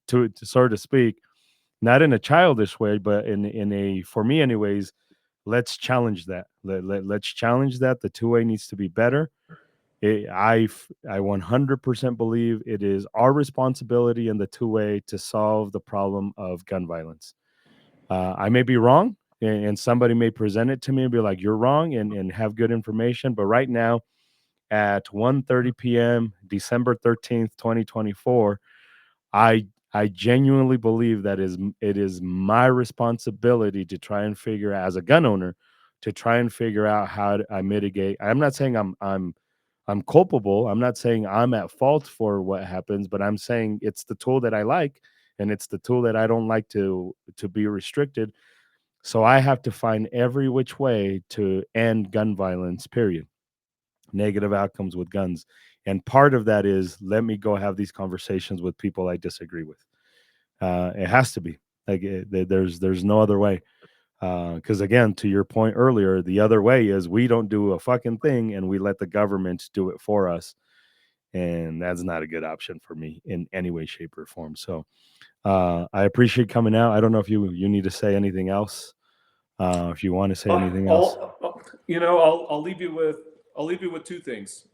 to it, to so to speak, not in a childish way, but in a, for me anyways, let's challenge that. Let's challenge that. The two-way needs to be better. I 100% believe it is our responsibility in the two-way to solve the problem of gun violence. I may be wrong, and somebody may present it to me and be like, "You're wrong," and have good information. But right now, at 1:30 p.m., December 13th, 2024, I genuinely believe that it is my responsibility to try and figure, as a gun owner, to try and figure out how I mitigate. I'm not saying I'm culpable. I'm not saying I'm at fault for what happens, but I'm saying it's the tool that I like, and it's the tool that I don't like to be restricted. So I have to find every which way to end gun violence, period. Negative outcomes with guns. And part of that is, let me go have these conversations with people I disagree with. It has to be like there's no other way. Because again, to your point earlier, the other way is we don't do a fucking thing and we let the government do it for us, and that's not a good option for me in any way, shape, or form. So I appreciate coming out. I don't know if you need to say anything else. If you want to say anything else. I'll leave you with two things.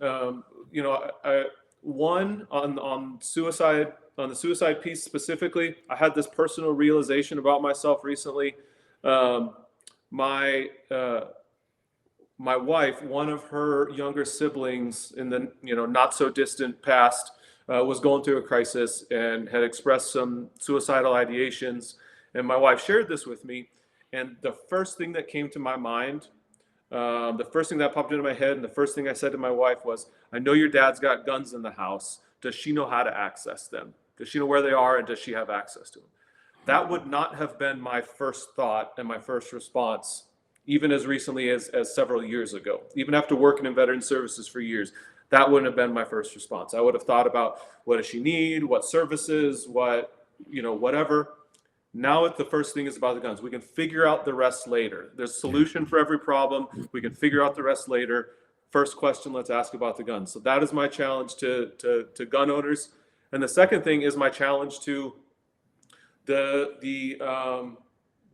One on suicide, on the suicide piece specifically. I had this personal realization about myself recently. Um, my my wife, one of her younger siblings in the not so distant past, was going through a crisis and had expressed some suicidal ideations. And my wife shared this with me, and the first thing that came to my mind, the first thing that popped into my head, and the first thing I said to my wife was, "I know your dad's got guns in the house. Does she know how to access them? Does she know where they are, and does she have access to them?" That would not have been my first thought and my first response, even as recently as several years ago. Even after working in veteran services for years, that wouldn't have been my first response. I would have thought about, what does she need, what services, whatever. Now the first thing is about the guns. We can figure out the rest later. There's a Yeah. solution for every problem. We can figure out the rest later. First question, let's ask about the guns. So that is my challenge to gun owners. And the second thing is my challenge to the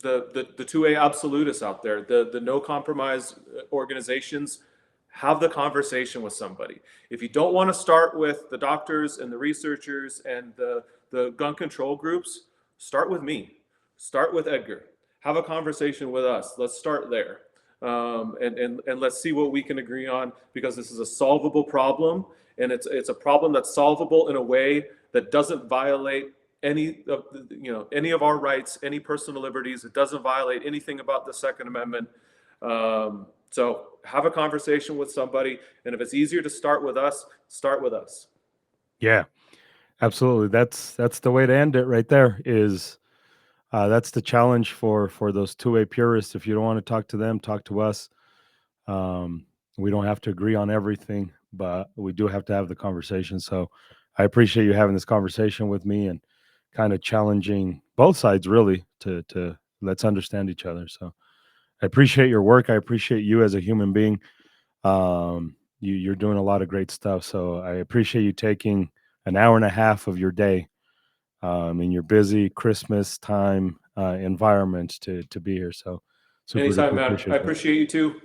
2A absolutists out there, the no compromise organizations. Have the conversation with somebody. If you don't want to start with the doctors and the researchers and the gun control groups, start with me. Start with Edgar. Have a conversation with us. Let's start there. And let's see what we can agree on, because this is a solvable problem, and it's a problem that's solvable in a way that doesn't violate any of our rights, any personal liberties. It doesn't violate anything about the Second Amendment. So have a conversation with somebody, and if it's easier to start with us, start with us. Yeah, absolutely. That's the way to end it right there. Is that's the challenge for those two-way purists. If you don't want to talk to them, talk to us. Um, we don't have to agree on everything, but we do have to have the conversation. So I appreciate you having this conversation with me and kind of challenging both sides, really, to let's understand each other. So I appreciate your work. I appreciate you as a human being. You're doing a lot of great stuff. So I appreciate you taking an hour and a half of your day in your busy Christmas time environment to be here. So super Anytime, duper man. I appreciate that. appreciate you too.